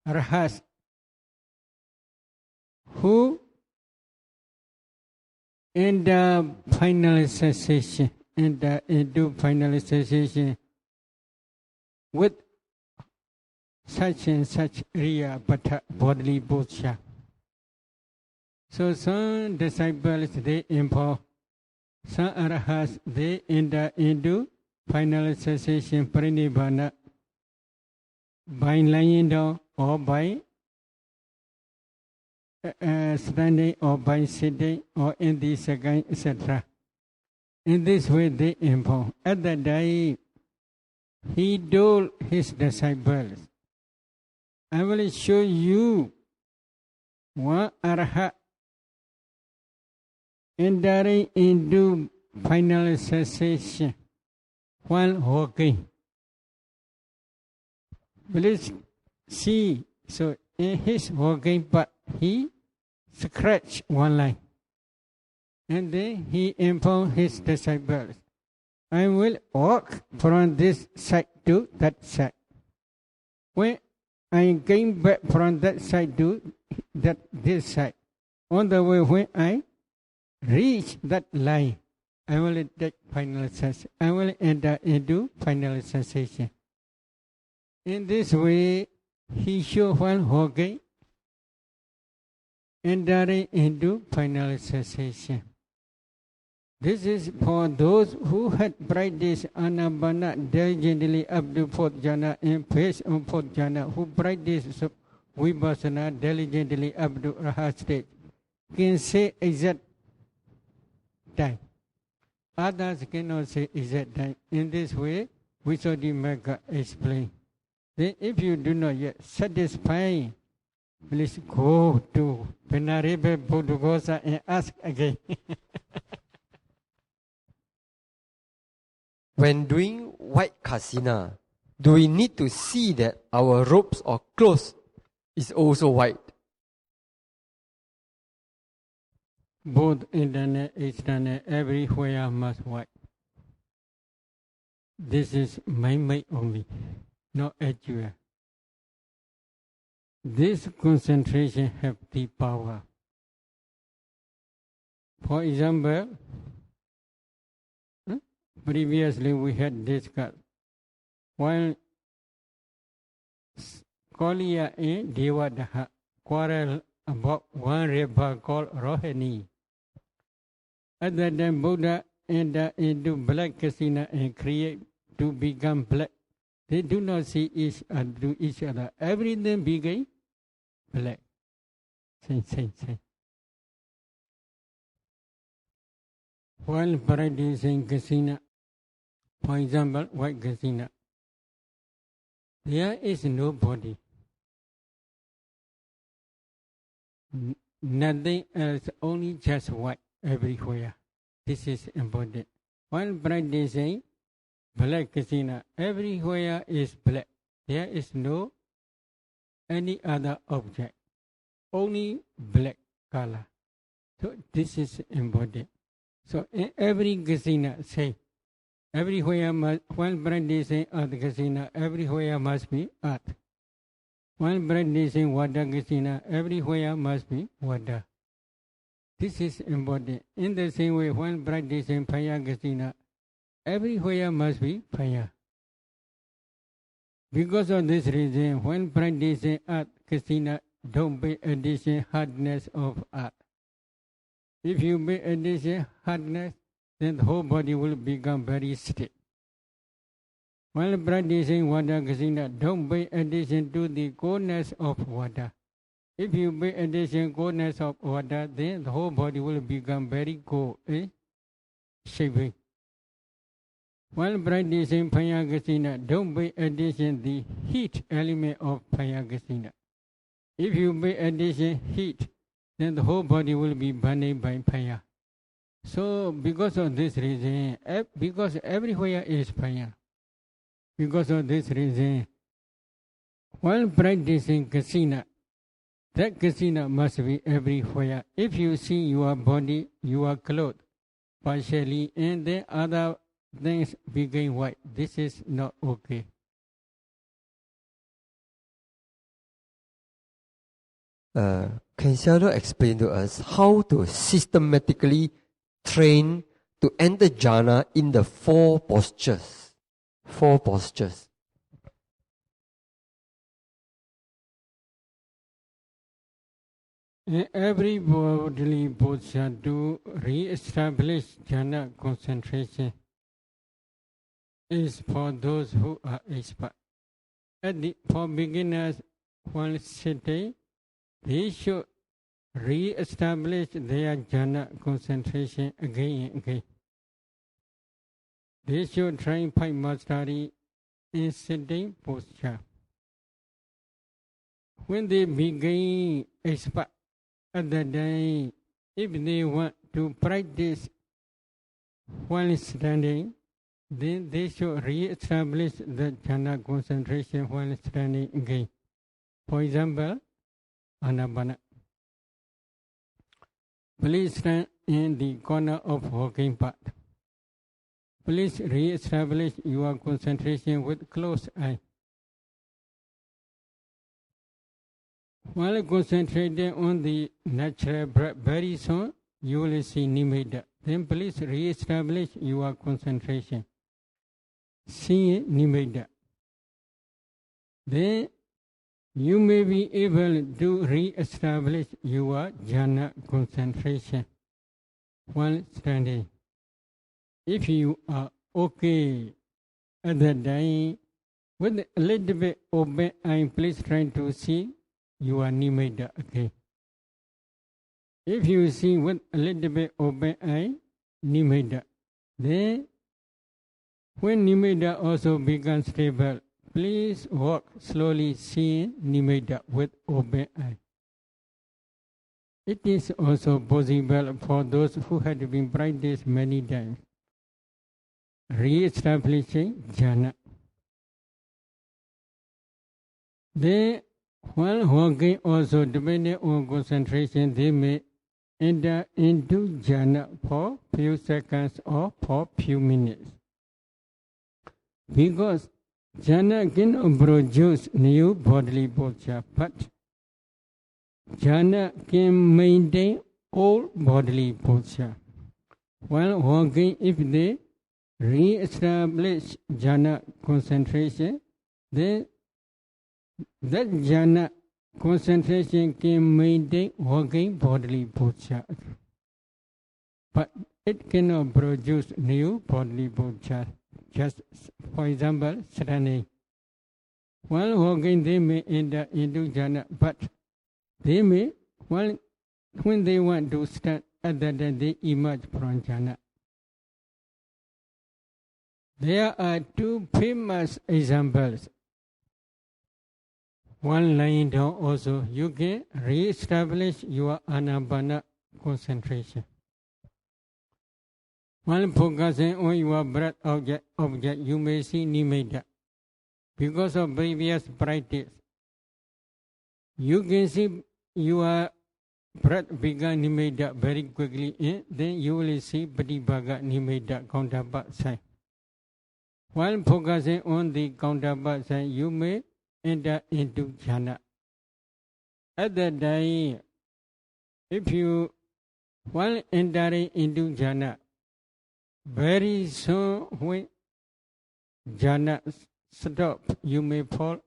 Arhats who in the final cessation, into final cessation with such and such Riya Pata bodily posture. So some disciples they inform, some arahats they enter into final cessation parinibbana by lying down or by standing or by sitting or in the second, etc. In this way they inform. At that day, he told his disciples, I will show you one arahat entering into final cessation while walking. Please see, so in his walking part, he scratched one line. And then he informed his disciples, I will walk from this side to that side. When I came back from that side to this side, on the way when I reach that line, I will take final cessation. I will enter into final cessation. In this way, he showed while walking, entering into final cessation. This is for those who had practiced anapana diligently up to fourth jhana and based on fourth jhana, who practiced vipassana diligently up to rahat stage, can say exact time. Others cannot say exact time. In this way, Visuddhimagga explained. Then if you do not yet satisfy, please go to Venerable Buddhaghosa and ask again. When doing white kasina, do we need to see that our robes or clothes is also white? Both internal, external, everywhere must white. This is my mind only, not actual. This concentration have the power. For example, previously we had discussed while Kaliya and Devadaha quarrel about one river called Rohini. At that time, Buddha entered into black Acinna and create to become black. They do not see each other. Everything became black. Same. While practicing kasina, for example, white kasina, there is no body. Nothing else, only just white everywhere. This is important. While practicing black kasina, everywhere is black. There is no any other object, only black color. So this is important. So in every kasina, say, everywhere must, while practicing art kasina, everywhere must be art. While practicing water kasina, everywhere must be water. This is important. In the same way, while practicing fire kasina, everywhere must be fire. Because of this reason, when practicing art kasina, don't pay addition hardness of art. If you pay addition hardness, then the whole body will become very stiff. While practicing water kasina, don't pay attention to the coldness of water. If you pay attention coldness of water, then the whole body will become very cold, shivering. While practicing fire kasina, don't pay attention the heat element of fire kasina. If you pay attention heat, then the whole body will be burning by fire. So because of this reason, because everywhere is fire, because of this reason, while practicing kasina, that kasina must be everywhere. If you see your body, your clothes, partially, and then other things become white, this is not okay. Can sayadaw explain to us how to systematically train to enter jhana in the four postures? Four postures. In every bodily posture to re-establish jhana concentration is for those who are expert. For beginners, while sitting, they should re-establish their jhana concentration again and again. They should try 5 mastery in sitting posture. When they begin expert at the day, if they want to practice while standing, then they should re-establish the jhana concentration while standing again. For example, anapana. Please stand in the corner of walking path. Please re-establish your concentration with closed eye. While concentrating on the natural breath, very soon you will see nimitta. Then please re-establish your concentration. See nimitta. Then you may be able to re-establish your jhana concentration while standing. If you are okay at that time, with a little bit open eye, please try to see your nimitta again. If you see with a little bit open eye, nimitta, then when nimitta also becomes stable, please walk slowly, seeing nimitta with open eye. It is also possible for those who had been practiced many times, re-establishing jhana. Then, while walking also, depending on concentration, they may enter into jhana for few seconds or for few minutes. Because jhana cannot produce new bodily posture, but jhana can maintain all bodily posture. While walking, if they re-establish jhana concentration, then that jhana concentration can maintain walking bodily posture. But it cannot produce new bodily posture. Just for example, standing. While walking, they may enter into jhana, but they may, when they want to stand, at that time they emerge from jhana. There are two famous examples. One lying down also, you can re-establish your anapana concentration. While focusing on your breath object, you may see nimitta. Because of previous practice, you can see your breath become nimitta very quickly, and then you will see pratibhaga nimitta, counterpart sign. While focusing on the counterpart sign, you may enter into jhana. At that time, if you, while entering into jhana, very soon when jhana stop, you may fall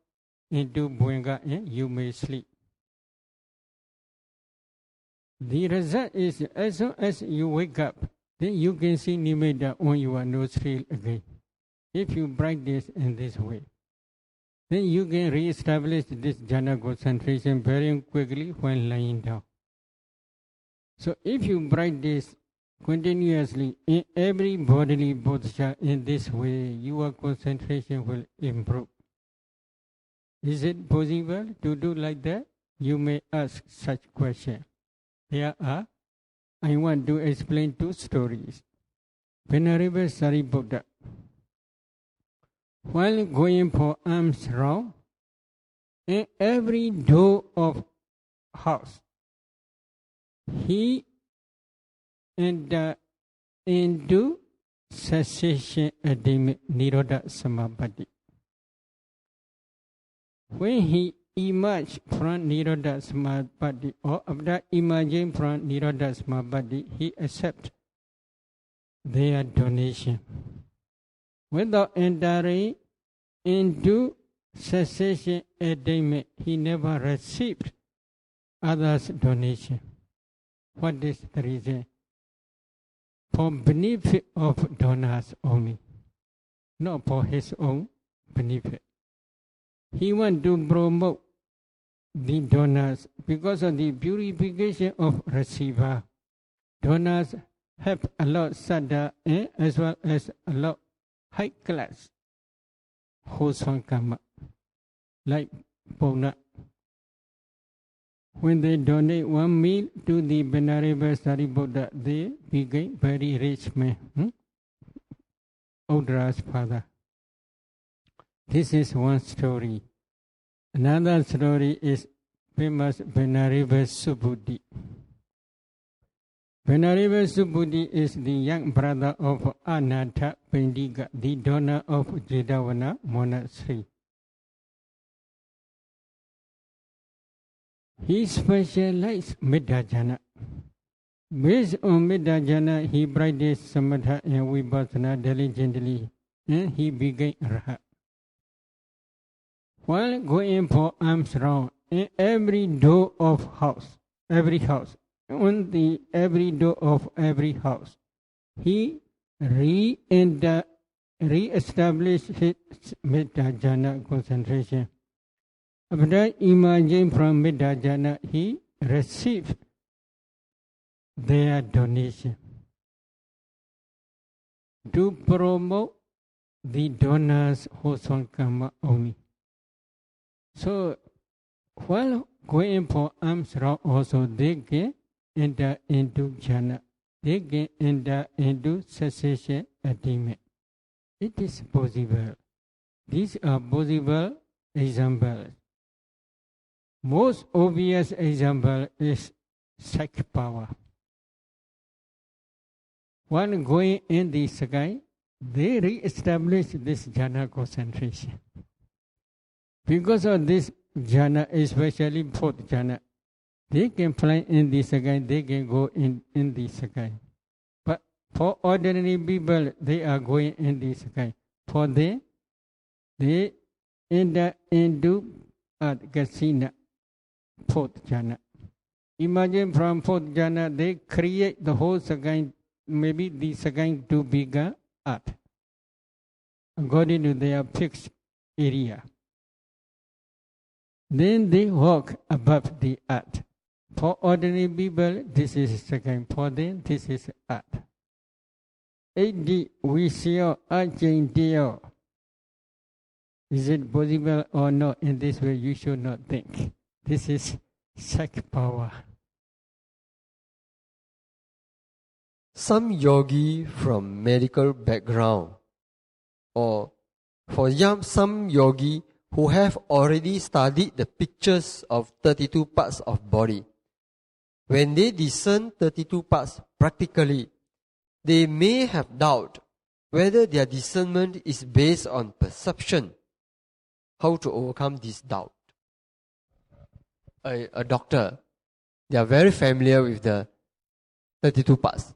into bhuanga and you may sleep. The result is, as soon as you wake up, then you can see nimitta on your nostril again. If you practice in this way, then you can re-establish this jhana concentration very quickly when lying down. So if you practice continuously in every bodily posture in this way, your concentration will improve. Is it possible to do like that? You may ask such question. I want to explain two stories. Venerable Sariputta, while going for alms round, in every door of house, he entered into cessation attainment, Nirodha Samapatti. When he emerged from Nirodha Samapatti, or after emerging from Nirodha Samapatti, he accepted their donation. Without entering into cessation attainment, he never received others' donation. What is the reason? For benefit of donors only, not for his own benefit. He wants to promote the donors because of the purification of receiver. Donors have a lot of saddha as well as a lot high class wholesome karma, like Pona. When they donate one meal to the Venerable Sariputta, they became very rich man. Udra's father. This is one story. Another story is famous Venerable Subhuti. Venerable Subhuti is the young brother of Ananta Pendika, the donor of Jedavana monastery. He specialized Middhajana. Based on Middhajana, he practiced Samatha and Vipassana diligently, and he became Arhat. While going for alms round, in every door of house, every house, on the every door of every house, he re-established his Middhajana concentration. After emerging from Middhajana, he received their donation to promote the donors' wholesome karma only. So, while going for alms round also, they can enter into jhana. They can enter into cessation attainment. It is possible. These are possible examples. Most obvious example is psych power. While going in the sky, they re-establish this jhana concentration. Because of this jhana, especially fourth jhana, they can fly in the sky, they can go in the sky. But for ordinary people, they are going in the sky. For them, they enter into Acinna, fourth jhana. Imagine from fourth jhana, they create the whole sky, maybe the sky to become earth, according to their fixed area. Then they walk above the earth. For ordinary people, this is second. For them, this is earth. Adi Visyo Ajintiyo. Is it possible or not? In this way, you should not think. This is psych power. Some yogi from medical background, or for some yogi who have already studied the pictures of 32 parts of body, when they discern 32 parts practically, they may have doubt whether their discernment is based on perception. How to overcome this doubt? A doctor, they are very familiar with the 32 parts.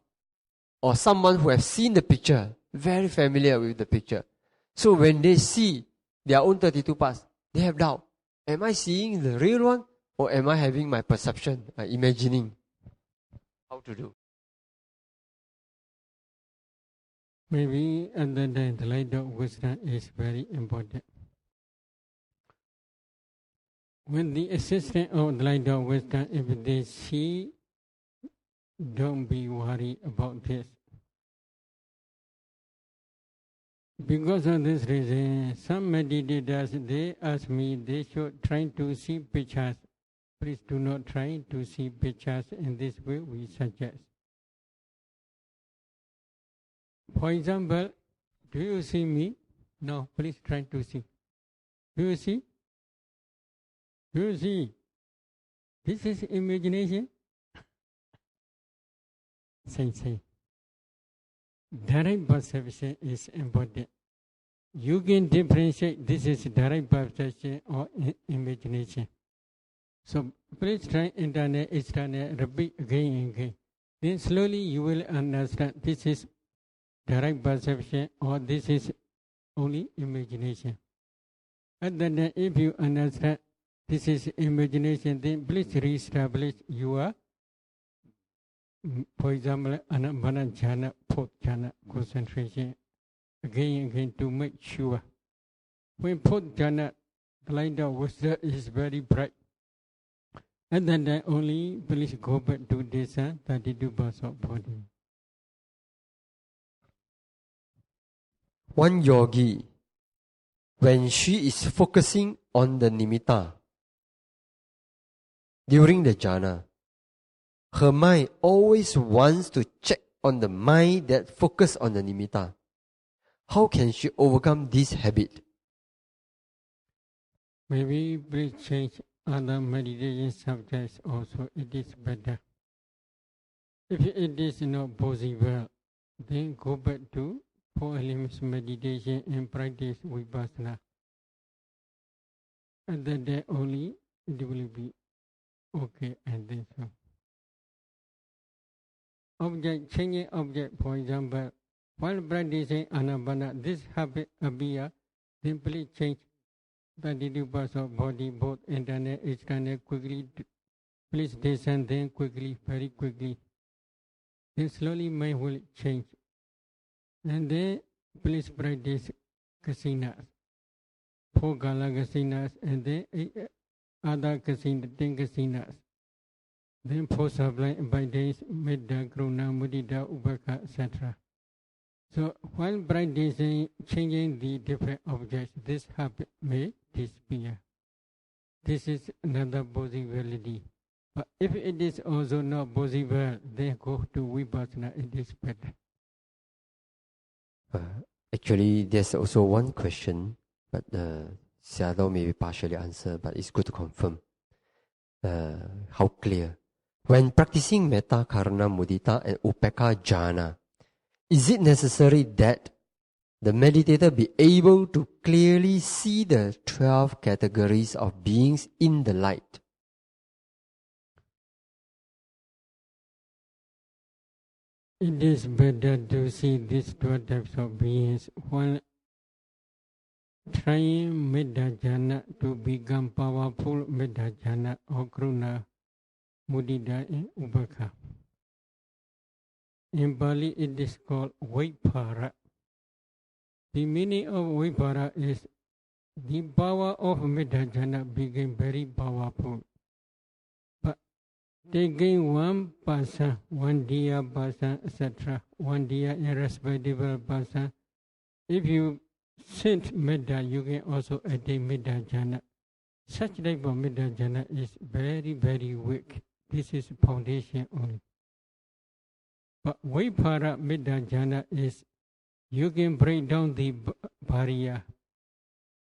Or someone who has seen the picture, very familiar with the picture. So when they see their own 32 parts, they have doubt. Am I seeing the real one? Or am I having my perception, my imagining? How to do? Maybe other than the light of wisdom is very important. When the assistant of the light of wisdom, if they see, don't be worried about this. Because of this reason, some meditators, they ask me, they should try to see pictures. Please do not try to see pictures in this way, we suggest. For example, do you see me? No, please try to see. Do you see? Do you see? This is imagination. Say. Direct perception is important. You can differentiate this is direct perception or imagination. So please try internal, external, repeat again and again. Then slowly you will understand this is direct perception or this is only imagination. And then if you understand this is imagination, then please re-establish your, for example, anapana jhana, fourth jhana concentration again and again to make sure. When fourth jhana, the light of wisdom is very bright. And then only please go back to this 32 parts of body. One yogi, when she is focusing on the nimitta, during the jhana, her mind always wants to check on the mind that focus on the nimitta. How can she overcome this habit? Maybe please change other meditation subjects also, it is better. If it is not possible, then go back to 4 elements meditation and practice vipassana. And then there only it will be okay, and then so. Object, changing object, for example, while practicing anapana, this habit appear, then please change 32 parts of body, both internal, external, quickly. Please descend, then quickly, very quickly. Then slowly mind will change. And then please practice kasinas, 4 gala kasinas, and then other kasinas, 10 kasinas. Then 4 sublime abidance, Metta, Karuna, Mudita, Ubeka, etc. So while practicing, changing the different objects, this habit may disappear. This is another possibility. But if it is also not possible, then go to vipassana, it is better. Actually, there's also one question, but sayadaw may be partially answered, but it's good to confirm. How clear? When practicing metta, karuna, mudita, and upekkha jhana, is it necessary that the meditator be able to clearly see the 12 categories of beings in the light? It is better to see these 12 types of beings while trying metta jhana to become powerful metta jhana or karuna, mudita, and upekkha. In Pali, it is called Vaipara. The meaning of Vaipara is the power of metta jhana became very powerful. But taking one person, one dear person, etc., one dear irrespectable person, if you sit metta, you can also attain metta jhana. Such type of metta jhana is very, very weak. This is foundation only. But Vaipara metta jhana is, you can break down the barrier.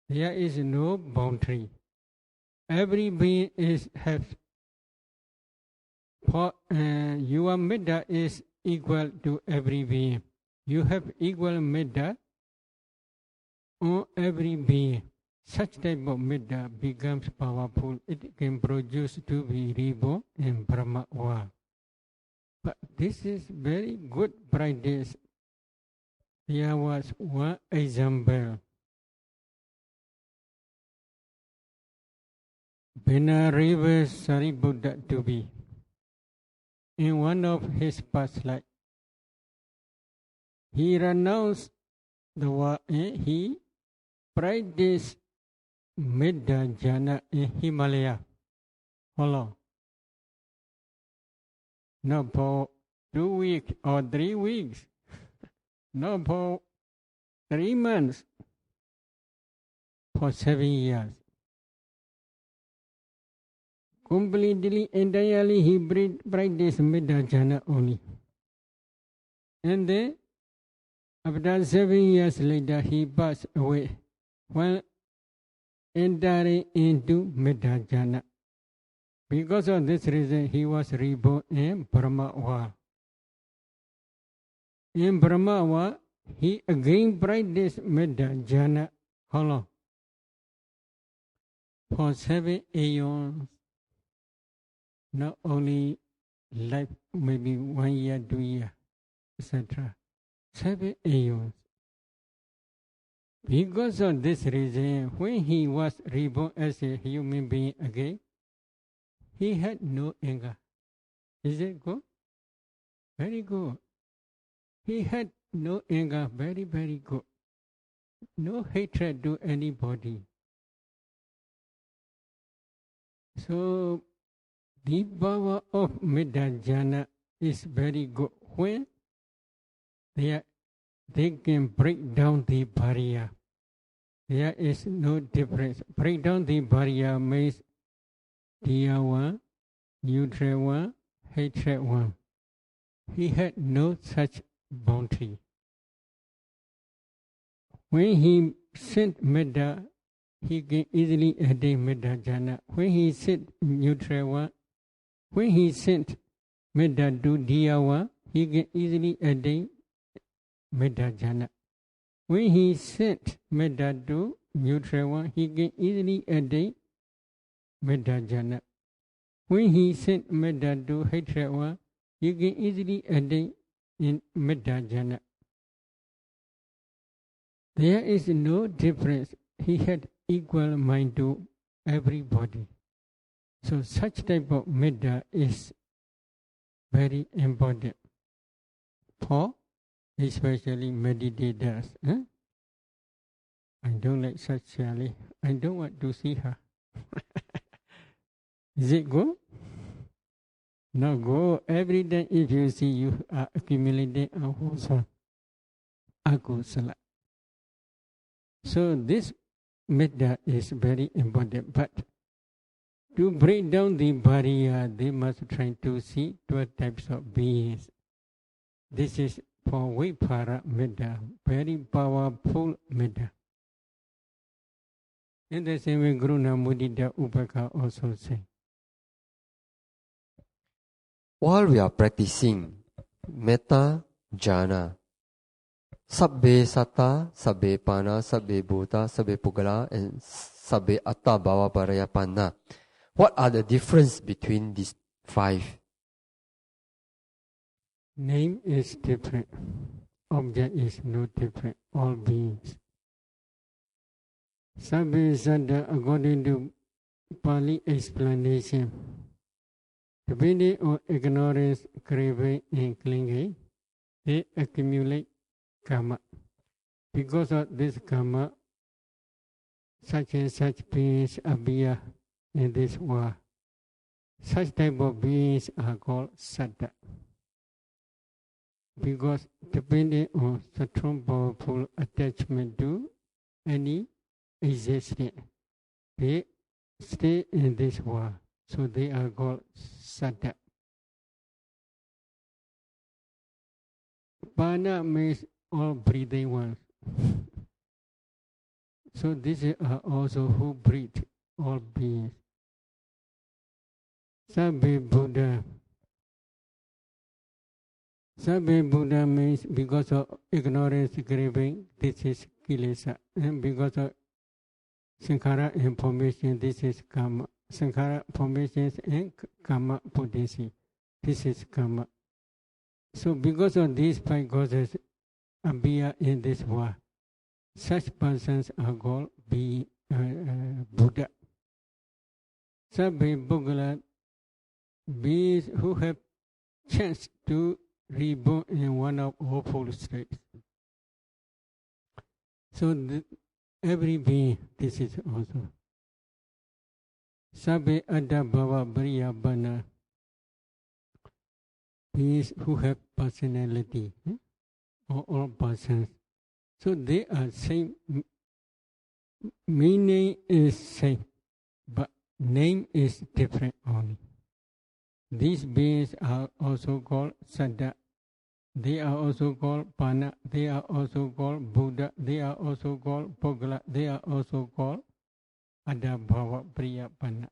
There is no boundary. Every being has, your metta is equal to every being. You have equal metta on every being. Such type of metta becomes powerful. It can produce to be reborn in Brahma world. But this is very good practice. There was one example. Venerable Sariputta to be in one of his past life, he renounced the world and he practiced metta jhana in Himalaya. How long? Not for 2 weeks or 3 weeks. Not for 3 months. For 7 years. Completely, entirely, he practiced metta jhana only. And then, after 7 years later, he passed away while entering into metta jhana. Because of this reason, he was reborn in Brahma world. In Brahma world, he again practiced metta jhana. How long? For 7 aeons. Not only life, maybe 1 year, 2 years, etc. 7 aeons. Because of this reason, when he was reborn as a human being again, he had no anger. Is it good? Very good. He had no anger, very, very good. No hatred to anybody. So, the power of metta jhana is very good when they can break down the barrier. There is no difference. Break down the barrier means, dear one, neutral one, hatred one. He had no such boundary. When he sent metta, he can easily attain metta jhana. When he sent neutral one, when he sent metta to diya one, he can easily attain metta jhana. When he sent metta to neutral one, he can easily attain metta jhana. When he sent metta to hatred one, he can easily attain in metta jhana. There is no difference. He had equal mind to everybody. So such type of metta is very important for especially meditators. I don't like such Shali. I don't want to see her. Is it go? No go. Every day if you see, you are accumulating akusala. So this metta is very important. But to break down the barrier, they must try to see 12 types of beings. This is for Vipara metta, very powerful metta. In the same way, Guru Mudita Upaka also say. While we are practicing metta jhana, sabbe satta, sabbe pana, sabbe bhuta, sabbe pugala, and sabbe atta bhava parayapanna. What are the difference between these 5? Name is different. Object is not different. All beings. Sabbe satta, according to Pali explanation, depending on ignorance, craving, and clinging, they accumulate karma. Because of this karma, such and such beings appear in this world. Such type of beings are called satta. Because depending on strong powerful attachment to any existence, they stay in this world. So they are called satta. Pana means all breathing ones. So these are also who breathe, all beings. Sabbe Buddha. Sabbe Buddha means because of ignorance, craving, this is kilesa. And because of sankhara and formation, this is karma. Sankhara formations and karma potency. This is karma. So because of these 5 causes appear in this world, such persons are called Buddha. Sabbe Bhugala, beings who have chance to reborn in one of awful states. So every being, this is also. Sabbe Adda Bhava Briyabana, beings who have personality, or all persons. So they are same, meaning is same, but name is different only. These beings are also called Saddha. They are also called Pana. They are also called Buddha. They are also called Pogala. They are also called Adda Bhava Priya Pana.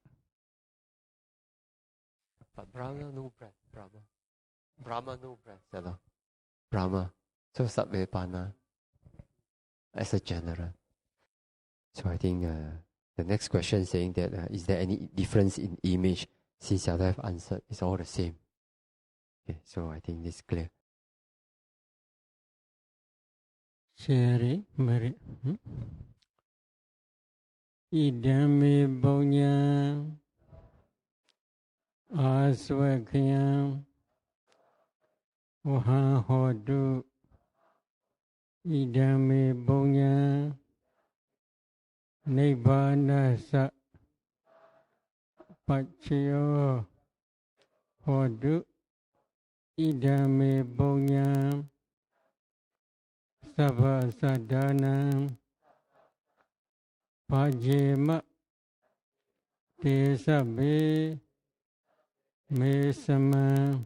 But Brahma no breath, Brahma. Brahma no breath, sayadaw. Brahma. So sabbe pana as a general. So I think the next question saying that is there any difference in image? Since I have answered, it's all the same. Okay, so I think this is clear. Share Mari. Idame Bonya Aswakhyam Waha Hodu Idame Bonya Nibbana Sa Pachayo Hodu Idame Bonya Sabha Sadana Pajema Te Sabbe me sama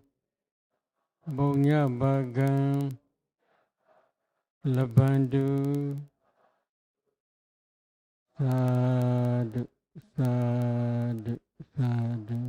Bonya Bagam Labandu Sadhu Sadhu Sadhu